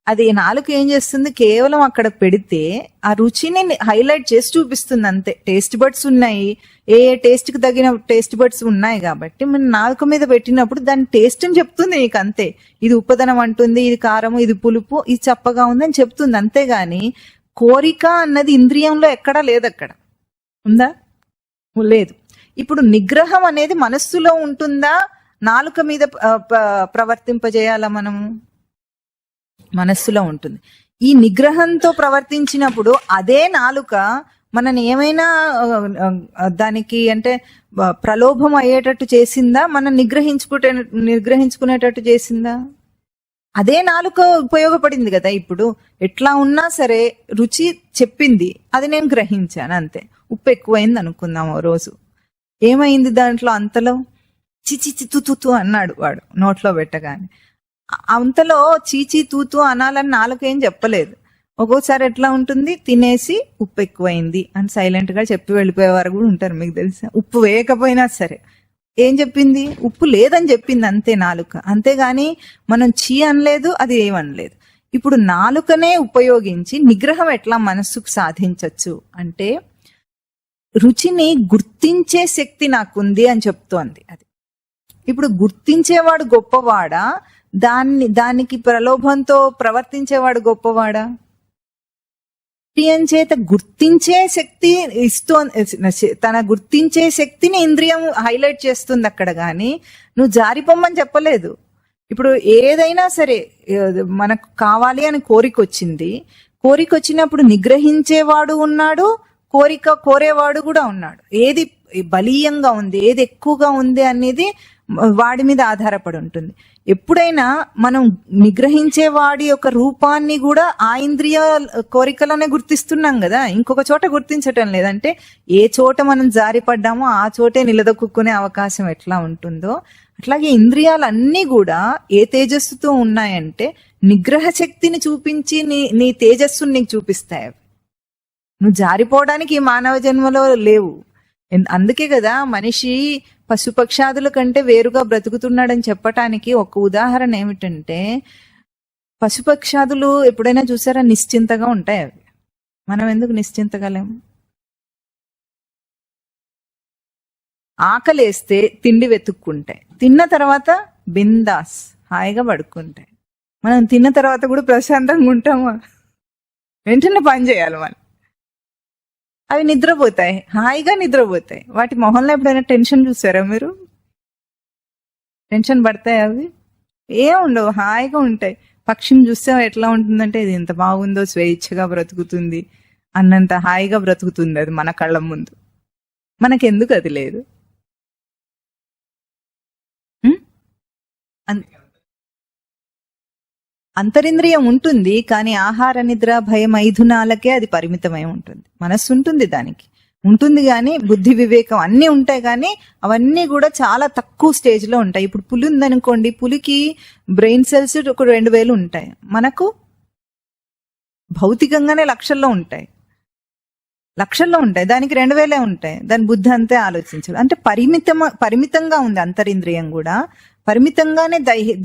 అది నాలుక ఏం చేస్తుంది? కేవలం అక్కడ పెడితే ఆ రుచిని హైలైట్ చేసి చూపిస్తుంది అంతే. టేస్ట్ బడ్స్ ఉన్నాయి, ఏ టేస్ట్ కి తగిన టేస్ట్ బడ్స్ ఉన్నాయి కాబట్టి మన నాలుక మీద పెట్టినప్పుడు దాని టేస్ట్ అని చెప్తుంది నీకు అంతే. ఇది ఉప్పదనం అంటుంది, ఇది కారము, ఇది పులుపు, ఇది చప్పగా ఉంది అని చెప్తుంది. అంతేగాని కోరిక అన్నది ఇంద్రియంలో ఎక్కడా లేదు. అక్కడ ఉందా? లేదు. ఇప్పుడు నిగ్రహం అనేది మనస్సులో ఉంటుందా, నాలుక మీద ప్రవర్తింపజేయాలా మనము? మనస్సులో ఉంటుంది. ఈ నిగ్రహంతో ప్రవర్తించినప్పుడు అదే నాలుక మనని ఏమైనా దానికి అంటే ప్రలోభం అయ్యేటట్టు చేసిందా, మనం నిగ్రహించుకునేటట్టు చేసిందా? అదే నాలుక ఉపయోగపడింది కదా. ఇప్పుడు ఎట్లా ఉన్నా సరే రుచి చెప్పింది, అది నేను గ్రహించాను అంతే. ఉప్పు ఎక్కువైంది అనుకుందాం ఓ రోజు, ఏమైంది దాంట్లో? అంతలో చిచి తూతూ అన్నాడు వాడు నోట్లో పెట్టగానే. అంతలో చీచీ తూతూ అనాలని నాలుక ఏం చెప్పలేదు. ఒక్కోసారి ఎట్లా ఉంటుంది? తినేసి ఉప్పు ఎక్కువైంది అని సైలెంట్ గా చెప్పి వెళ్ళిపోయేవారు కూడా ఉంటారు, మీకు తెలుసా? ఉప్పు వేయకపోయినా సరే ఏం చెప్పింది? ఉప్పు లేదని చెప్పింది అంతే నాలుక. అంతేగాని మనం చీ అనలేదు, అది ఏమనలేదు. ఇప్పుడు నాలుకనే ఉపయోగించి నిగ్రహం ఎట్లా మనస్సుకు సాధించవచ్చు అంటే, రుచిని గుర్తించే శక్తి నాకుంది అని చెప్తోంది అది. ఇప్పుడు గుర్తించేవాడు గొప్పవాడా, దానికి ప్రలోభంతో ప్రవర్తించేవాడు గొప్పవాడా? ఇంద్రియం చేత గుర్తించే శక్తి తన గుర్తించే శక్తిని ఇంద్రియం హైలైట్ చేస్తుంది అక్కడ. గాని నువ్వు జారిపోమ్మని చెప్పలేదు. ఇప్పుడు ఏదైనా సరే మనకు కావాలి అని కోరిక వచ్చినప్పుడు నిగ్రహించేవాడు ఉన్నాడు, కోరేవాడు కూడా ఉన్నాడు. ఏది బలీయంగా ఉంది, ఏది ఎక్కువగా ఉంది అనేది వాడి మీద ఆధారపడి ఉంటుంది. ఎప్పుడైనా మనం నిగ్రహించే వాడి యొక్క రూపాన్ని కూడా ఆ ఇంద్రియ కోరికలనే గుర్తిస్తున్నాం కదా, ఇంకొక చోట గుర్తించటం లేదంటే ఏ చోట మనం జారిపడ్డామో ఆ చోటే నిలదొక్కునే అవకాశం ఎట్లా ఉంటుందో, అట్లాగే ఇంద్రియాలన్నీ కూడా ఏ తేజస్సుతో ఉన్నాయంటే నిగ్రహ శక్తిని చూపించి నీ తేజస్సుని నీకు చూపిస్తాయి. నువ్వు జారిపోవడానికి ఈ మానవ జన్మలో లేవు. అందుకే కదా మనిషి పశుపక్షాదుల కంటే వేరుగా బ్రతుకుతున్నాడని చెప్పటానికి ఒక ఉదాహరణ ఏమిటంటే, పశుపక్షాదులు ఎప్పుడైనా చూసారా? నిశ్చింతగా ఉంటాయి అవి. మనం ఎందుకు నిశ్చింతగా లేము? ఆకలేస్తే తిండి వెతుక్కుంటాయి, తిన్న తర్వాత బిందాస్ హాయిగా పడుకుంటాయి. మనం తిన్న తర్వాత కూడా ప్రశాంతంగా ఉంటామా? వెంటనే పని చేయాలి మనం. అవి నిద్రపోతాయి, హాయిగా నిద్రపోతాయి. వాటి మొహంలో ఎప్పుడైనా టెన్షన్ చూసారా మీరు? టెన్షన్ పడతాయి అవి? ఏం ఉండవు, హాయిగా ఉంటాయి. పక్షిని చూస్తే ఎట్లా ఉంటుందంటే, ఇది ఎంత బాగుందో, స్వేచ్ఛగా బ్రతుకుతుంది అన్నంత హాయిగా బ్రతుకుతుంది అది మన కళ్ళ ముందు. మనకెందుకు అది లేదు? అంతరింద్రియం ఉంటుంది, కానీ ఆహార, నిద్ర, భయం, మైథునాలకే అది పరిమితమై ఉంటుంది. మనస్సు ఉంటుంది, దానికి ఉంటుంది, కానీ బుద్ధి, వివేకం అన్నీ ఉంటాయి, కానీ అవన్నీ కూడా చాలా తక్కువ స్టేజ్ లో ఉంటాయి. ఇప్పుడు పులి ఉందనుకోండి, పులికి బ్రెయిన్ సెల్స్ ఒక 2000 ఉంటాయి, మనకు భౌతికంగానే లక్షల్లో ఉంటాయి, దానికి 2000 ఉంటాయి. దాని బుద్ధి అంతే ఆలోచించాలి. అంటే పరిమితంగా ఉంది అంతరింద్రియం కూడా, పరిమితంగానే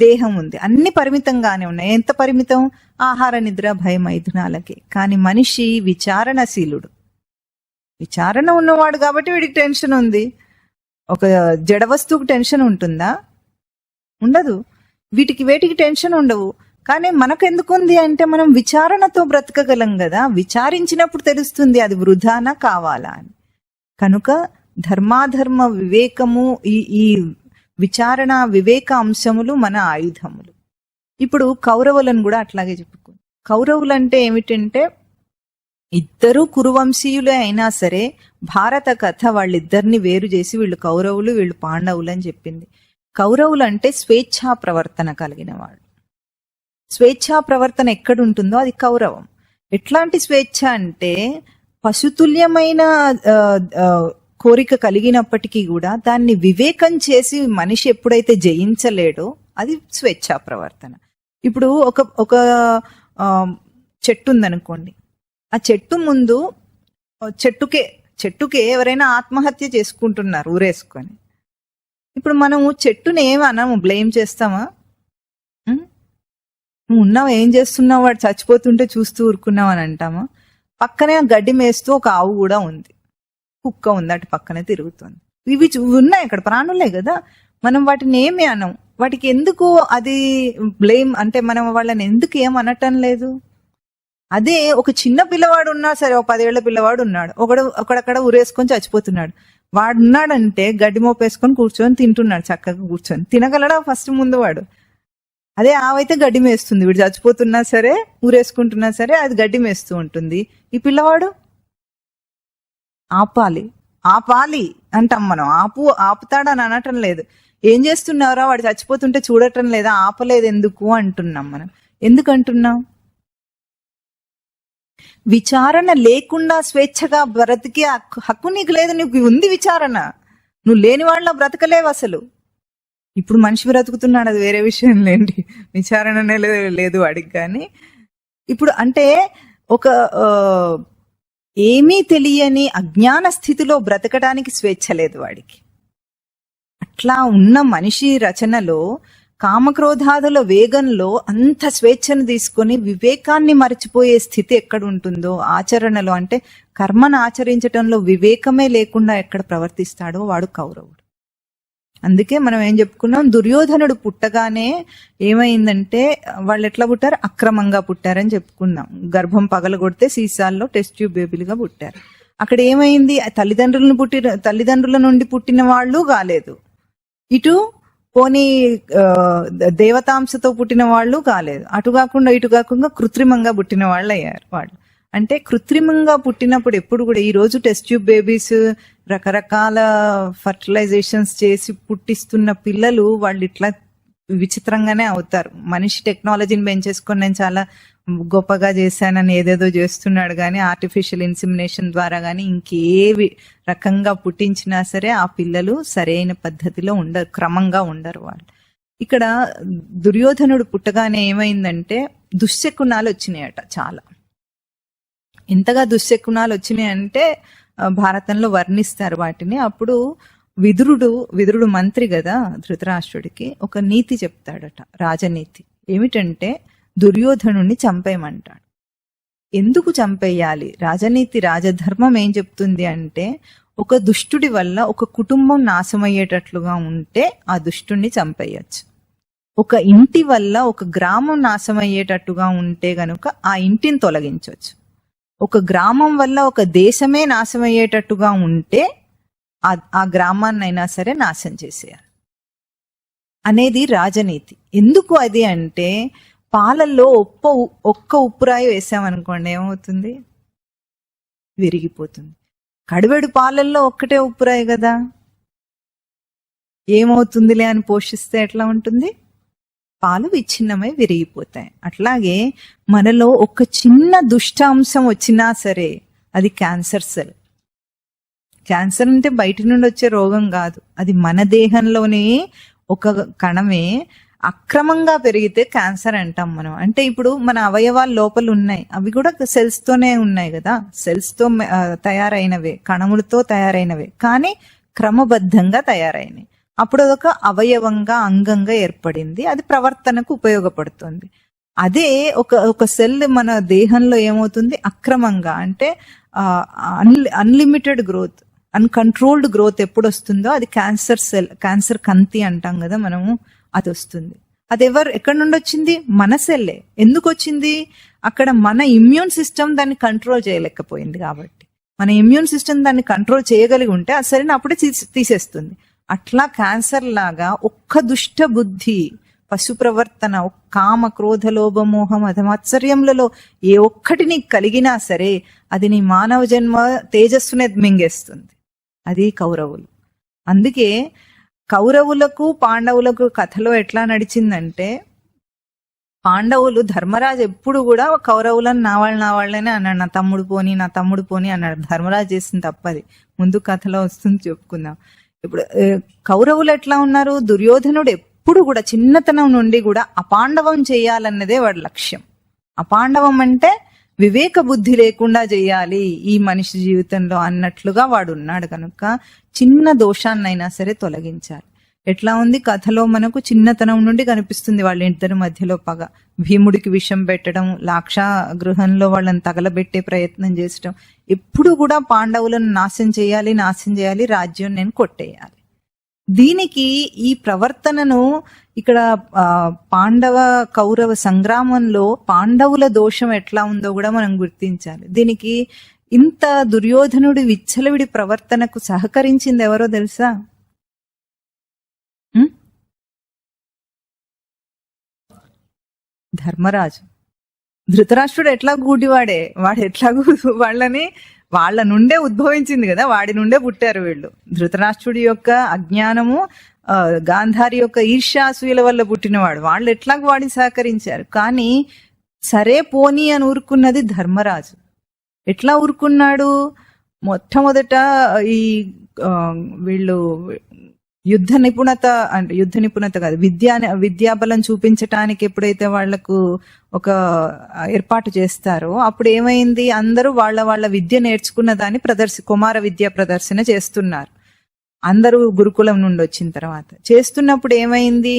దేహం ఉంది, అన్ని పరిమితంగానే ఉన్నాయి. ఎంత పరిమితం? ఆహార, నిద్ర, భయ, మైథునాలకి. కానీ మనిషి విచారణశీలుడు, విచారణ ఉన్నవాడు కాబట్టి వీడికి టెన్షన్ ఉంది. ఒక జడ వస్తువుకు టెన్షన్ ఉంటుందా? ఉండదు. వేటికి టెన్షన్ ఉండవు. కానీ మనకు ఎందుకు ఉంది అంటే, మనం విచారణతో బ్రతకగలం కదా. విచారించినప్పుడు తెలుస్తుంది అది వృధానా కావాలా అని. కనుక ధర్మాధర్మ వివేకము ఈ విచారణ వివేక అంశములు మన ఆయుధములు. ఇప్పుడు కౌరవులను కూడా అట్లాగే చెప్పుకో. కౌరవులు అంటే ఏమిటంటే ఇద్దరు కురువంశీయులే అయినా సరే భారత కథ వాళ్ళిద్దరిని వేరు చేసి వీళ్ళు కౌరవులు వీళ్ళు పాండవులు అని చెప్పింది. కౌరవులు అంటే స్వేచ్ఛా ప్రవర్తన కలిగిన వాళ్ళు. స్వేచ్ఛా ప్రవర్తన ఎక్కడుంటుందో అది కౌరవం. ఎట్లాంటి స్వేచ్ఛ అంటే పశుతుల్యమైన కోరిక కలిగినప్పటికీ కూడా దాన్ని వివేకం చేసి మనిషి ఎప్పుడైతే జయించలేడో అది స్వేచ్ఛా ప్రవర్తన. ఇప్పుడు ఒక చెట్టు ఉందనుకోండి, ఆ చెట్టు ముందు చెట్టుకే ఎవరైనా ఆత్మహత్య చేసుకుంటున్నారు ఊరేసుకొని. ఇప్పుడు మనము చెట్టుని ఏమనము, బ్లేమ్ చేస్తామా? నువ్వు ఉన్నావు, ఏం చేస్తున్నావు, వాడు చచ్చిపోతుంటే చూస్తూ ఊరుకున్నావు అని అంటామా? పక్కనే గడ్డి మేస్తూ ఒక ఆవు కూడా ఉంది, కుక్క ఉంది, అటు పక్కనే తిరుగుతుంది. ఇవి ఉన్నాయి, అక్కడ ప్రాణులే కదా. మనం వాటిని ఏమి అనం. వాటికి ఎందుకు అది బ్లేమ్ అంటే మనం వాళ్ళని ఎందుకు ఏం అనటం లేదు? అదే ఒక చిన్న పిల్లవాడు ఉన్నా సరే, ఒక 10 ఏళ్ల పిల్లవాడు ఉన్నాడు, ఒకడక్కడ ఊరేసుకొని చచ్చిపోతున్నాడు. వాడు ఉన్నాడంటే గడ్డి మోపేసుకొని కూర్చొని తింటున్నాడు, చక్కగా కూర్చొని తినగలడా ఫస్ట్ ముందు వాడు? అదే ఆవైతే గడ్డి మేస్తుంది, వీడు చచ్చిపోతున్నా సరే ఊరేసుకుంటున్నా సరే అది గడ్డి మేస్తూ ఉంటుంది. ఈ పిల్లవాడు ఆపాలి అంటాం మనం. ఆపుతాడని అనటం లేదు. ఏం చేస్తున్నారా, వాడు చచ్చిపోతుంటే చూడటం లేదా, ఆపలేదు ఎందుకు అంటున్నాం మనం. ఎందుకు అంటున్నాం? విచారణ లేకుండా స్వేచ్ఛగా బ్రతికే హక్కు నీకు లేదు. నీకు ఉంది విచారణ, నువ్వు లేని వాళ్ళ బ్రతకలేవు అసలు. ఇప్పుడు మనిషి బ్రతుకుతున్నాడు, అది వేరే విషయం లేండి, విచారణనే లేదు వాడికి. కానీ ఇప్పుడు అంటే ఒక ఏమీ తెలియని అజ్ఞాన స్థితిలో బ్రతకడానికి స్వేచ్ఛ లేదు వాడికి. అట్లా ఉన్న మనిషి రచనలో కామక్రోధాదుల వేగంలో అంత స్వేచ్ఛను తీసుకొని వివేకాన్ని మర్చిపోయే స్థితి ఎక్కడ ఉంటుందో, ఆచరణలో అంటే కర్మను ఆచరించటంలో వివేకమే లేకుండా ఎక్కడ ప్రవర్తిస్తాడో వాడు కౌరవుడు. అందుకే మనం ఏం చెప్పుకున్నాం, దుర్యోధనుడు పుట్టగానే ఏమైందంటే వాళ్ళు ఎట్లా పుట్టారు, అక్రమంగా పుట్టారని చెప్పుకున్నాం. గర్భం పగలగొడితే సీసాల్లో టెస్ట్ ట్యూబ్ బేబీలుగా పుట్టారు. అక్కడ ఏమైంది, తల్లిదండ్రుల నుండి పుట్టిన వాళ్ళు కాలేదు, ఇటు పోనీ దేవతాంశతో పుట్టిన వాళ్ళు కాలేదు, అటు కాకుండా కృత్రిమంగా పుట్టిన వాళ్ళు అయ్యారు వాళ్ళు. అంటే కృత్రిమంగా పుట్టినప్పుడు ఎప్పుడు కూడా, ఈ రోజు టెస్ట్ ట్యూబ్ బేబీస్ రకరకాల ఫర్టిలైజేషన్స్ చేసి పుట్టిస్తున్న పిల్లలు వాళ్ళు ఇట్లా విచిత్రంగానే అవుతారు. మనిషి టెక్నాలజీని పెంచేసుకొని నేను చాలా గొప్పగా చేశానని ఏదేదో చేస్తున్నాడు, కానీ ఆర్టిఫిషియల్ ఇన్సిమినేషన్ ద్వారా కానీ ఇంకేవి రకంగా పుట్టించినా సరే ఆ పిల్లలు సరైన పద్ధతిలో ఉండరు, క్రమంగా ఉండరు వాళ్ళు. ఇక్కడ దుర్యోధనుడు పుట్టగానే ఏమైందంటే దుశ్శకునాలు వచ్చినాయట చాలా. ఎంతగా దుశ్శకునాలు వచ్చినాయంటే భారతంలో వర్ణిస్తారు వాటిని. అప్పుడు విదురుడు మంత్రి కదా ధృతరాష్ట్రుడికి, ఒక నీతి చెప్తాడట, రాజనీతి. ఏమిటంటే దుర్యోధనుణ్ణి చంపేయమంటాడు. ఎందుకు చంపేయాలి? రాజనీతి రాజధర్మం ఏం చెప్తుంది అంటే, ఒక దుష్టుడి వల్ల ఒక కుటుంబం నాశమయ్యేటట్లుగా ఉంటే ఆ దుష్టుణ్ణి చంపేయచ్చు. ఒక ఇంటి వల్ల ఒక గ్రామం నాశమయ్యేటట్టుగా ఉంటే గనుక ఆ ఇంటిని తొలగించవచ్చు. ఒక గ్రామం వల్ల ఒక దేశమే నాశమయ్యేటట్టుగా ఉంటే ఆ గ్రామాన్నైనా సరే నాశనం చేసేయాలి అనేది రాజనీతి. ఎందుకు అది అంటే, పాలల్లో ఒక్క ఉప్పురాయి వేసామనుకోండి ఏమవుతుంది, విరిగిపోతుంది. కడివెడు పాలల్లో ఒక్కటే ఉప్పురాయి కదా, ఏమవుతుందిలే అని పోషిస్తే ఎట్లా ఉంటుంది, పాలు విచ్ఛిన్నమై విరిగిపోతాయి. అట్లాగే మనలో ఒక చిన్న దుష్టాంశం వచ్చినా సరే అది క్యాన్సర్ సెల్. క్యాన్సర్ అంటే బయట నుండి వచ్చే రోగం కాదు, అది మన దేహంలోనే ఒక కణమే అక్రమంగా పెరిగితే క్యాన్సర్ అంటాం మనం. అంటే ఇప్పుడు మన అవయవాలు లోపల ఉన్నాయి, అవి కూడా సెల్స్ తోనే ఉన్నాయి కదా, సెల్స్ తో తయారైనవే, కణములతో తయారైనవే, కానీ క్రమబద్ధంగా తయారైనవి. అప్పుడు అదొక అవయవంగా అంగంగా ఏర్పడింది, అది ప్రవర్తనకు ఉపయోగపడుతుంది. అదే ఒక సెల్ మన దేహంలో ఏమవుతుంది, అక్రమంగా అంటే అన్లిమిటెడ్ గ్రోత్, అన్కంట్రోల్డ్ గ్రోత్ ఎప్పుడు వస్తుందో అది క్యాన్సర్ సెల్, క్యాన్సర్ కంతి అంటాం కదా మనము, అది వస్తుంది. అది ఎక్కడి నుండి వచ్చింది, మన సెల్లే. ఎందుకు వచ్చింది, అక్కడ మన ఇమ్యూన్ సిస్టమ్ దాన్ని కంట్రోల్ చేయలేకపోయింది కాబట్టి. మన ఇమ్యూన్ సిస్టమ్ దాన్ని కంట్రోల్ చేయగలిగి ఉంటే అది సరైన అప్పుడే తీసేస్తుంది. అట్లా క్యాన్సర్ లాగా ఒక్క దుష్ట బుద్ధి, పశు ప్రవర్తన, కామ క్రోధ లోభ మోహ మధమాత్సర్యములలో ఏ ఒక్కటి నీకు కలిగినా సరే అది నీ మానవ జన్మ తేజస్సునే మింగేస్తుంది. అది కౌరవులు. అందుకే కౌరవులకు పాండవులకు కథలో ఎట్లా నడిచిందంటే, పాండవులు ధర్మరాజు ఎప్పుడు కూడా కౌరవులను నా వాళ్ళనే అన్నాడు. నా తమ్ముడు పోని అన్నాడు. ధర్మరాజు చేసిన తప్పది. ముందు కథలో వస్తుంది, చెప్పుకుందాం. ఇప్పుడు కౌరవులు ఎట్లా ఉన్నారు? దుర్యోధనుడు ఎప్పుడు కూడా చిన్నతనం నుండి కూడా అపాండవం చేయాలన్నదే వాడి లక్ష్యం. అపాండవం అంటే వివేక బుద్ధి లేకుండా చేయాలి ఈ మనిషి జీవితంలో అన్నట్లుగా వాడు ఉన్నాడు. కనుక చిన్న దోషాన్నైనా సరే తొలగించాలి. ఎట్లా ఉంది కథలో మనకు చిన్నతనం నుండి కనిపిస్తుంది వాళ్ళ ఇద్దరి మధ్యలో పగ. భీముడికి విషం పెట్టడం, లాక్షా గృహంలో వాళ్ళని తగలబెట్టే ప్రయత్నం చేసడం, ఎప్పుడు కూడా పాండవులను నాశనం చేయాలి, రాజ్యం నేను కొట్టేయాలి. దీనికి ఈ ప్రవర్తనను ఇక్కడ పాండవ కౌరవ సంగ్రామంలో పాండవుల దోషం ఎట్లా ఉందో కూడా మనం గుర్తించాలి. దీనికి ఇంత దుర్యోధనుడి విచ్చలవిడి ప్రవర్తనకు సహకరించింది ఎవరో తెలుసా? ధర్మరాజు. ధృతరాష్ట్రుడు ఎట్లా గూడివాడే, వాడు ఎట్లాగూ వాళ్ళ నుండే ఉద్భవించింది కదా, వాడి నుండే పుట్టారు వీళ్ళు. ధృతరాష్ట్రుడి యొక్క అజ్ఞానము, గాంధారి యొక్క ఈర్ష్యాసూయల వల్ల పుట్టినవాడు. వాళ్ళు ఎట్లాగూ వాడిని సహకరించారు. కానీ సరే పోనీ అని ఊరుకున్నది ధర్మరాజు. ఎట్లా ఊరుకున్నాడు? మొట్టమొదట ఈ వీళ్ళు యుద్ధ నిపుణత కాదు, విద్యాబలం చూపించటానికి ఎప్పుడైతే వాళ్లకు ఒక ఏర్పాటు చేస్తారో అప్పుడు ఏమైంది? అందరూ వాళ్ళ విద్య నేర్చుకున్న దాన్ని కుమార విద్య ప్రదర్శన చేస్తున్నారు. అందరూ గురుకులం నుండి వచ్చిన తర్వాత చేస్తున్నప్పుడు ఏమైంది?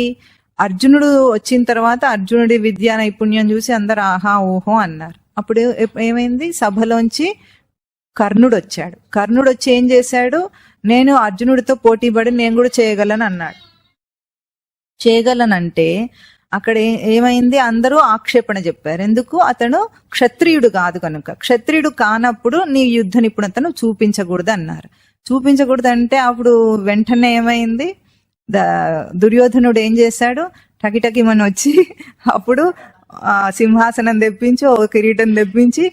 అర్జునుడు వచ్చిన తర్వాత అర్జునుడి విద్యా నైపుణ్యం చూసి అందరు ఆహా ఓహో అన్నారు. అప్పుడు ఏమైంది? సభలోంచి కర్ణుడు వచ్చాడు. కర్ణుడు వచ్చి ఏం చేశాడు? నేను అర్జునుడితో పోటీపడి నేను కూడా చేయగలను అన్నాడు. చేయగలనంటే అక్కడ ఏమైంది? అందరూ ఆక్షేపణ చెప్పారు. ఎందుకు? అతను క్షత్రియుడు కాదు కనుక. క్షత్రియుడు కానప్పుడు నీ యుద్ధ నిపుణతను చూపించకూడదు అన్నారు. చూపించకూడదు అంటే అప్పుడు వెంటనే ఏమైంది? దుర్యోధనుడు ఏం చేశాడు? టకిటకిమని వచ్చి అప్పుడు సింహాసనం తెప్పించి, ఒక కిరీటం తెప్పించి,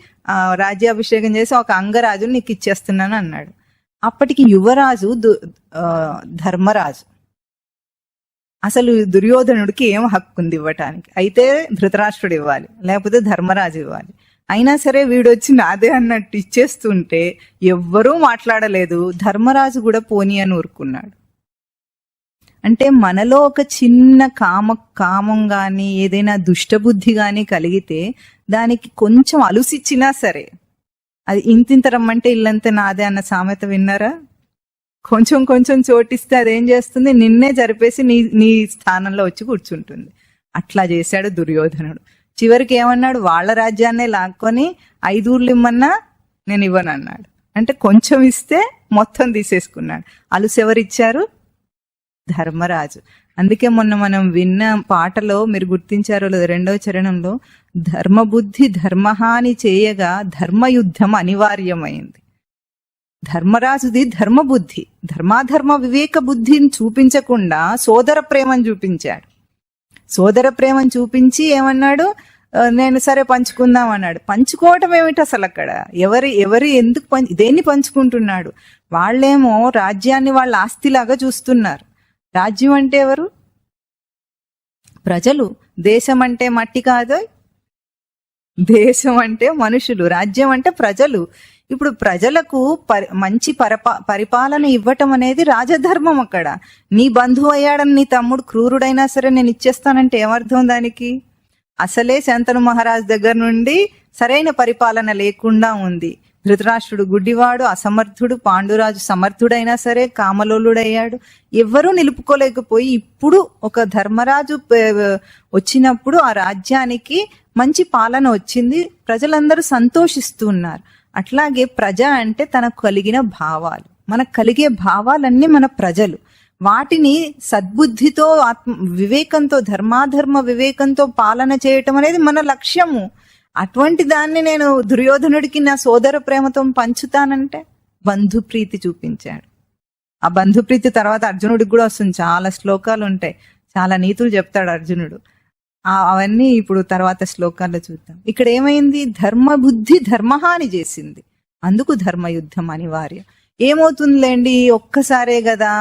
రాజ్యాభిషేకం చేసి ఒక అంగరాజుని నీకు ఇచ్చేస్తున్నాను అన్నాడు. అప్పటికి యువరాజు ధర్మరాజు. అసలు దుర్యోధనుడికి ఏం హక్కు ఉంది ఇవ్వటానికి? అయితే ధృతరాష్ట్రుడు ఇవ్వాలి, లేకపోతే ధర్మరాజు ఇవ్వాలి. అయినా సరే వీడొచ్చి నాదే అన్నట్టు ఇచ్చేస్తుంటే ఎవ్వరూ మాట్లాడలేదు. ధర్మరాజు కూడా పోనీ అని ఊరుకున్నాడు. అంటే మనలో ఒక చిన్న కామం గాని ఏదైనా దుష్టబుద్ధి గాని కలిగితే దానికి కొంచెం అలుసిచ్చినా సరే, అది ఇంతింత రమ్మంటే ఇల్లంతా నాదే అన్న సామెత విన్నారా? కొంచెం చోటిస్తే అదేం చేస్తుంది? నిన్నే జరిపేసి నీ స్థానంలో వచ్చి కూర్చుంటుంది. అట్లా చేశాడు దుర్యోధనుడు. చివరికి ఏమన్నాడు? వాళ్ళ రాజ్యాన్నే లాక్కొని 5 ఊర్లు ఇమ్మన్నా నేను ఇవ్వనన్నాడు. అంటే కొంచెం ఇస్తే మొత్తం తీసేసుకున్నాడు. అలుసెవరిచ్చారు? ధర్మరాజు. అందుకే మొన్న మనం విన్న పాటలో మీరు గుర్తించారో లేదో, 2వ చరణంలో ధర్మబుద్ధి ధర్మహాని చేయగా ధర్మయుద్ధం అనివార్యమైంది. ధర్మరాజుది ధర్మబుద్ధి, ధర్మాధర్మ వివేక బుద్ధిని చూపించకుండా సోదర ప్రేమను చూపించాడు. సోదర ప్రేమను చూపించి ఏమన్నాడు? నేను సరే పంచుకుందాం అన్నాడు. పంచుకోవటం ఏమిటి అసలు? అక్కడ ఎవరి ఎందుకు దేన్ని పంచుకుంటున్నాడు? వాళ్ళేమో రాజ్యాన్ని వాళ్ళ ఆస్తిలాగా చూస్తున్నారు. రాజ్యం అంటే ఎవరు? ప్రజలు. దేశం అంటే మట్టి కాదు, దేశం అంటే మనుషులు, రాజ్యం అంటే ప్రజలు. ఇప్పుడు ప్రజలకు మంచి పరిపాలన ఇవ్వటం అనేది రాజధర్మం. అక్కడ నీ బంధువు అయ్యాడని నీ తమ్ముడు క్రూరుడైనా సరే నేను ఇచ్చేస్తానంటే ఏమర్థం దానికి? అసలే శంతను మహారాజు దగ్గర నుండి సరైన పరిపాలన లేకుండా ఉంది. ధృతరాష్ట్రుడు గుడ్డివాడు, అసమర్థుడు. పాండురాజు సమర్థుడైనా సరే కామలోలుడయ్యాడు. ఎవ్వరూ నిలుపుకోలేకపోయి ఇప్పుడు ఒక ధర్మరాజు వచ్చినప్పుడు ఆ రాజ్యానికి మంచి పాలన వచ్చింది. ప్రజలందరూ సంతోషిస్తూ ఉన్నారు. అట్లాగే ప్రజ అంటే తనకు కలిగిన భావాలు, మనకు కలిగే భావాలన్నీ మన ప్రజలు. వాటిని సద్బుద్ధితో వివేకంతో ధర్మాధర్మ వివేకంతో పాలన చేయటం అనేది మన లక్ష్యము. అటువంటి దాన్ని నేను దుర్యోధనుడికి నా సోదర ప్రేమతో పంచుతానంటే బంధుప్రీతి చూపించాడు. ఆ బంధుప్రీతి తర్వాత అర్జునుడికి కూడా వస్తుంది, చాలా శ్లోకాలు ఉంటాయి, చాలా నీతులు చెప్తాడు అర్జునుడు. అవన్నీ ఇప్పుడు తర్వాత శ్లోకాల్లో చూద్దాం. ఇక్కడ ఏమైంది, ధర్మ బుద్ధి ధర్మహాని చేసింది, అందుకు ధర్మయుద్ధం అనివార్యం. ఏమవుతుందిలేండి, ఒక్కసారే కదా,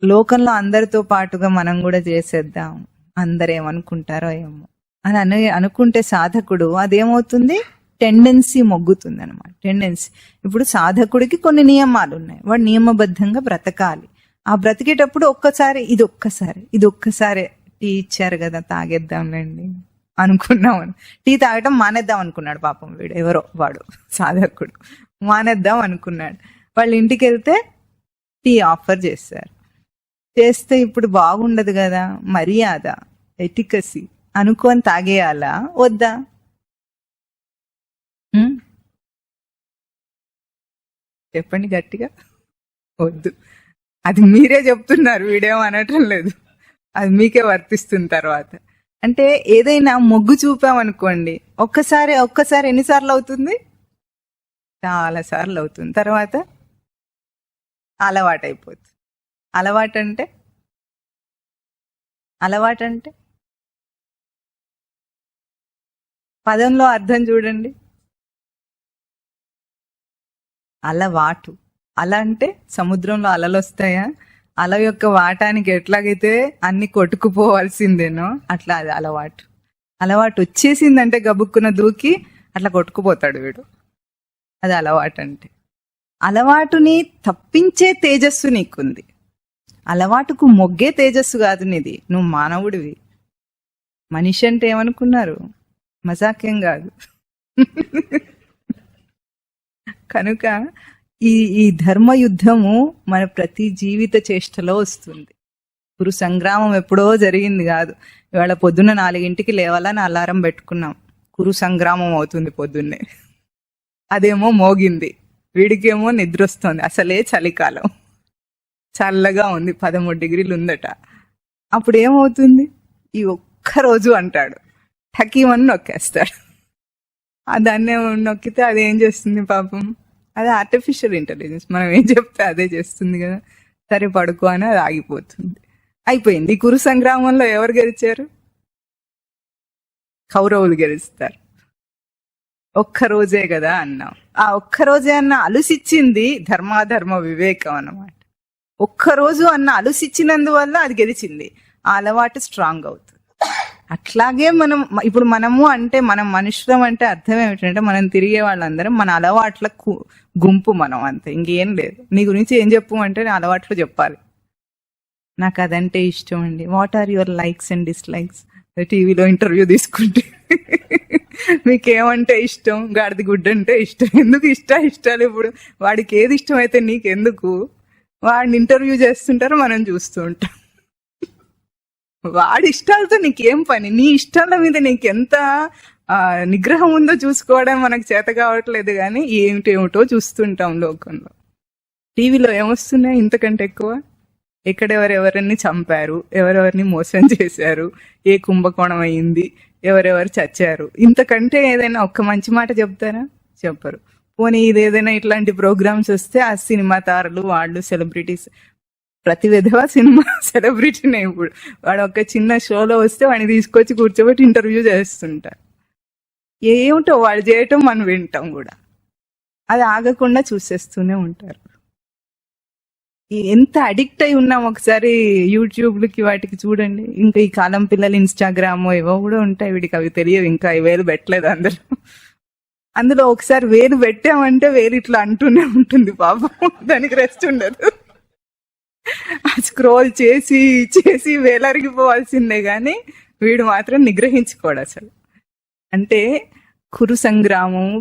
లోకంలో అందరితో పాటుగా మనం కూడా చేసేద్దాం, అందరేమనుకుంటారో ఏమో అని అనుకుంటే సాధకుడు అదేమవుతుంది, టెండెన్సీ మొగ్గుతుంది అనమాట. టెండెన్సీ, ఇప్పుడు సాధకుడికి కొన్ని నియమాలు ఉన్నాయి, వాడు నియమబద్ధంగా బ్రతకాలి. ఆ బ్రతికేటప్పుడు ఇది ఒక్కసారి టీ ఇచ్చారు కదా తాగేద్దాంలేండి అనుకున్నాం, టీ తాగటం మానేద్దాం అనుకున్నాడు పాపం వీడు, ఎవరో వాడు సాధకుడు మానేద్దాం అనుకున్నాడు. వాళ్ళ ఇంటికి వెళ్తే టీ ఆఫర్ చేస్తే ఇప్పుడు బాగుండదు కదా, మర్యాద ఎటికసీ అనుకొని తాగేయాలా వద్దా? చెప్పండి గట్టిగా. వద్దు, అది మీరే చెప్తున్నారు, వీడేమో అనటం లేదు, అది మీకే వర్తిస్తుంది తర్వాత. అంటే ఏదైనా మొగ్గు చూపామనుకోండి, ఒక్కసారి ఎన్నిసార్లు అవుతుంది, చాలా సార్లు అవుతుంది, తర్వాత అలవాటు అయిపోతుంది. అలవాటు అంటే పదంలో అర్థం చూడండి, అలవాటు. అల అంటే సముద్రంలో అలలు వస్తాయా, అల యొక్క వాటానికి ఎట్లాగైతే అన్ని కొట్టుకుపోవాల్సిందేనో అట్లా అది అలవాటు వచ్చేసిందంటే గబుక్కున దూకి అట్లా కొట్టుకుపోతాడు వీడు, అది అలవాటు అంటే. అలవాటుని తప్పించే తేజస్సు నీకుంది, అలవాటుకు మొగ్గే తేజస్సు కాదు నీది, నువ్వు మానవుడివి. మనిషి అంటే ఏమనుకున్నారు, మజాకేం కాదు. కనుక ఈ ధర్మయుద్ధము మన ప్రతి జీవిత చేష్టలో వస్తుంది. కురు సంగ్రామం ఎప్పుడో జరిగింది కాదు, ఇవాళ పొద్దున్న 4 లేవాలని అలారం పెట్టుకున్నాం, కురు సంగ్రామం అవుతుంది పొద్దున్నే, అదేమో మోగింది, వీడికేమో నిద్ర వస్తుంది, అసలే చలికాలం, చల్లగా ఉంది, 13 డిగ్రీలు ఉందట. అప్పుడు ఏమవుతుంది, ఈ ఒక్కరోజు అంటాడు, ఠకీమని నొక్కేస్తాడు. దాన్ని నొక్కితే అదేం చేస్తుంది పాపం, అది ఆర్టిఫిషియల్ ఇంటెలిజెన్స్, మనం ఏం చెప్తే అదే చేస్తుంది కదా, సరే పడుకో అని అది ఆగిపోతుంది. అయిపోయింది. ఈ కురు సంగ్రామంలో ఎవరు గెలిచారు, కౌరవులు గెలుస్తారు. ఒక్కరోజే కదా అన్నాం, ఆ ఒక్కరోజే అన్న అలుసిచ్చింది ధర్మాధర్మ వివేకం అన్నమాట. ఒక్కరోజు అన్న అలుసిచ్చినందువల్ల అది గెలిచింది, ఆ అలవాటు స్ట్రాంగ్ అవుతుంది. అట్లాగే మనము అంటే మనం మనుషులం అంటే అర్థం ఏమిటంటే మనం తిరిగే వాళ్ళందరం మన అలవాట్ల గుంపు, మనం అంతే, ఇంకేం లేదు. నీ గురించి ఏం చెప్పు అంటే నేను అలవాట్లు చెప్పాలి, నాకు అదంటే ఇష్టం అండి, what are your likes and dislikes, టీవీలో ఇంటర్వ్యూ తీసుకుంటే మీకేమంటే ఇష్టం, గాడిద గుడ్డ అంటే ఇష్టం, ఎందుకు ఇష్టాలు, ఇప్పుడు వాడికి ఏది ఇష్టం అయితే నీకెందుకు, వాడిని ఇంటర్వ్యూ చేస్తుంటారో మనం చూస్తూ ఉంటాం. వాడి ఇష్టాలతో నీకేం పని, నీ ఇష్టాల మీద నీకెంత నిగ్రహం ఉందో చూసుకోవడం మనకు చేత కావట్లేదు, కానీ ఏమిటేమిటో చూస్తుంటాం లోకంలో. టీవీలో ఏమొస్తున్నాయి ఇంతకంటే ఎక్కువ, ఎక్కడెవరెవరిని చంపారు, ఎవరెవరిని మోసం చేశారు, ఏ కుంభకోణం అయింది, ఎవరెవరు చచ్చారు, ఇంతకంటే ఏదైనా ఒక్క మంచి మాట చెప్తారా, చెప్పరు. పోనీ ఇదేదైనా ఇట్లాంటి ప్రోగ్రామ్స్ వస్తే ఆ సినిమా తారలు వాళ్ళు సెలబ్రిటీస్, ప్రతి విధవా సినిమా సెలబ్రిటీనే. ఇప్పుడు వాడు ఒక చిన్న షోలో వస్తే వాడిని తీసుకొచ్చి కూర్చోబెట్టి ఇంటర్వ్యూ చేస్తుంటారు. ఏమిటో వాళ్ళు చేయటం మనం వింటాం కూడా, అది ఆగకుండా చూసేస్తూనే ఉంటారు. ఎంత అడిక్ట్ అయి ఉన్నాం ఒకసారి యూట్యూబ్లకి వాటికి చూడండి. ఇంకా ఈ కాలం పిల్లలు ఇన్స్టాగ్రామ్ ఏవో కూడా ఉంటాయి, వీడికి అవి తెలియవు, ఇంకా వేలు పెట్టలేదు అందులో ఒకసారి వేలు పెట్టామంటే వేలు ఇట్లా అంటూనే ఉంటుంది పాపం, దానికి రెస్ట్ ఉండదు. స్క్రోల్ చేసి వేలరిగిపోవాల్సిందే గాని వీడు మాత్రం నిగ్రహించుకోడు అసలు. అంటే కురు సంగ్రామము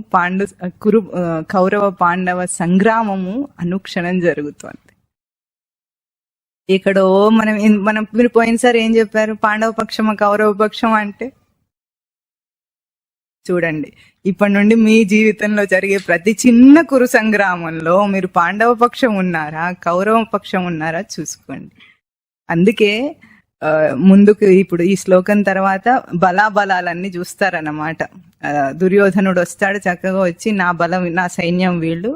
కౌరవ పాండవ సంగ్రామము అనుక్షణం జరుగుతోంది. ఎక్కడో మనం మీరు పోయినసారి ఏం చెప్పారు, పాండవ పక్షమా కౌరవ పక్షమా అంటే, చూడండి ఇప్పటి నుండి మీ జీవితంలో జరిగే ప్రతి చిన్న కురు సంగ్రామంలో మీరు పాండవ పక్షం ఉన్నారా కౌరవ పక్షం ఉన్నారా చూసుకోండి. అందుకే ముందుకు ఇప్పుడు ఈ శ్లోకం తర్వాత బలాబలాలన్నీ చూస్తారన్నమాట. దుర్యోధనుడు వస్తాడు, చక్కగా వచ్చి నా బలం, నా సైన్యం వీళ్ళు,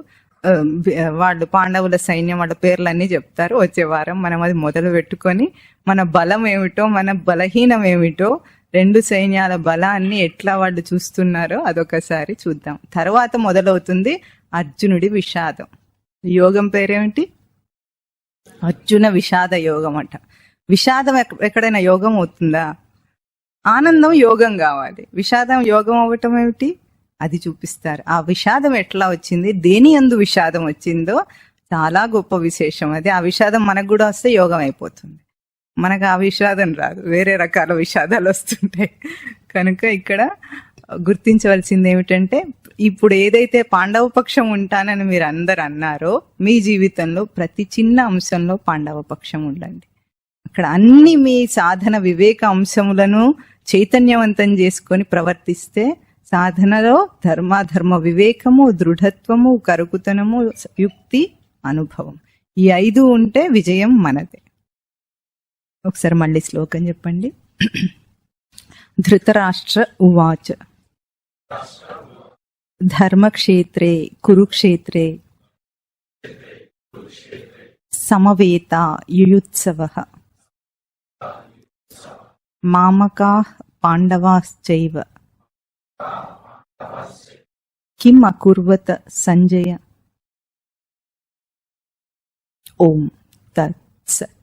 వాళ్ళు పాండవుల సైన్యం, వాళ్ళ పేర్లన్నీ చెప్తారు. వచ్చే వారం మనం అది మొదలు పెట్టుకొని మన బలం ఏమిటో, మన బలహీనం ఏమిటో, రెండు సైన్యాల బలాన్ని ఎట్లా వాళ్ళు చూస్తున్నారో అదొకసారి చూద్దాం. తర్వాత మొదలవుతుంది అర్జునుడి విషాదం. యోగం పేరేమిటి? అర్జున విషాద యోగం అంట. విషాదం ఎక్కడైనా యోగం అవుతుందా? ఆనందం యోగం కావాలి, విషాదం యోగం అవ్వటం ఏమిటి? అది చూపిస్తారు. ఆ విషాదం ఎట్లా వచ్చింది, దేని యందు విషాదం వచ్చిందో చాలా గొప్ప విశేషం అది. ఆ విషాదం మనకు కూడా వస్తే యోగం అయిపోతుంది. మనకు ఆ విషాదం రాదు, వేరే రకాల విషాదాలు వస్తుంటాయి. కనుక ఇక్కడ గుర్తించవలసింది ఏమిటంటే, ఇప్పుడు ఏదైతే పాండవ పక్షం ఉంటానని మీరు అందరు అన్నారో, మీ జీవితంలో ప్రతి చిన్న అంశంలో పాండవ పక్షం ఉండండి. అక్కడ అన్ని మీ సాధన వివేక అంశములను చైతన్యవంతం చేసుకొని ప్రవర్తిస్తే సాధనలో ధర్మ వివేకము, దృఢత్వము, కరుకుతనము, యుక్తి, అనుభవం, ఈ 5 ఉంటే విజయం మనదే. ఒకసారి మళ్ళీ శ్లోకం చెప్పండి. ధృతరాష్ట్ర ఉవాచ ధర్మక్షేత్రే కురుక్షేత్రే సమవేత యుయుత్సవః మామకాః పాండవాశ్చైవ కిమ్ అకుర్వత సంజయ. ఓం తత్సత్.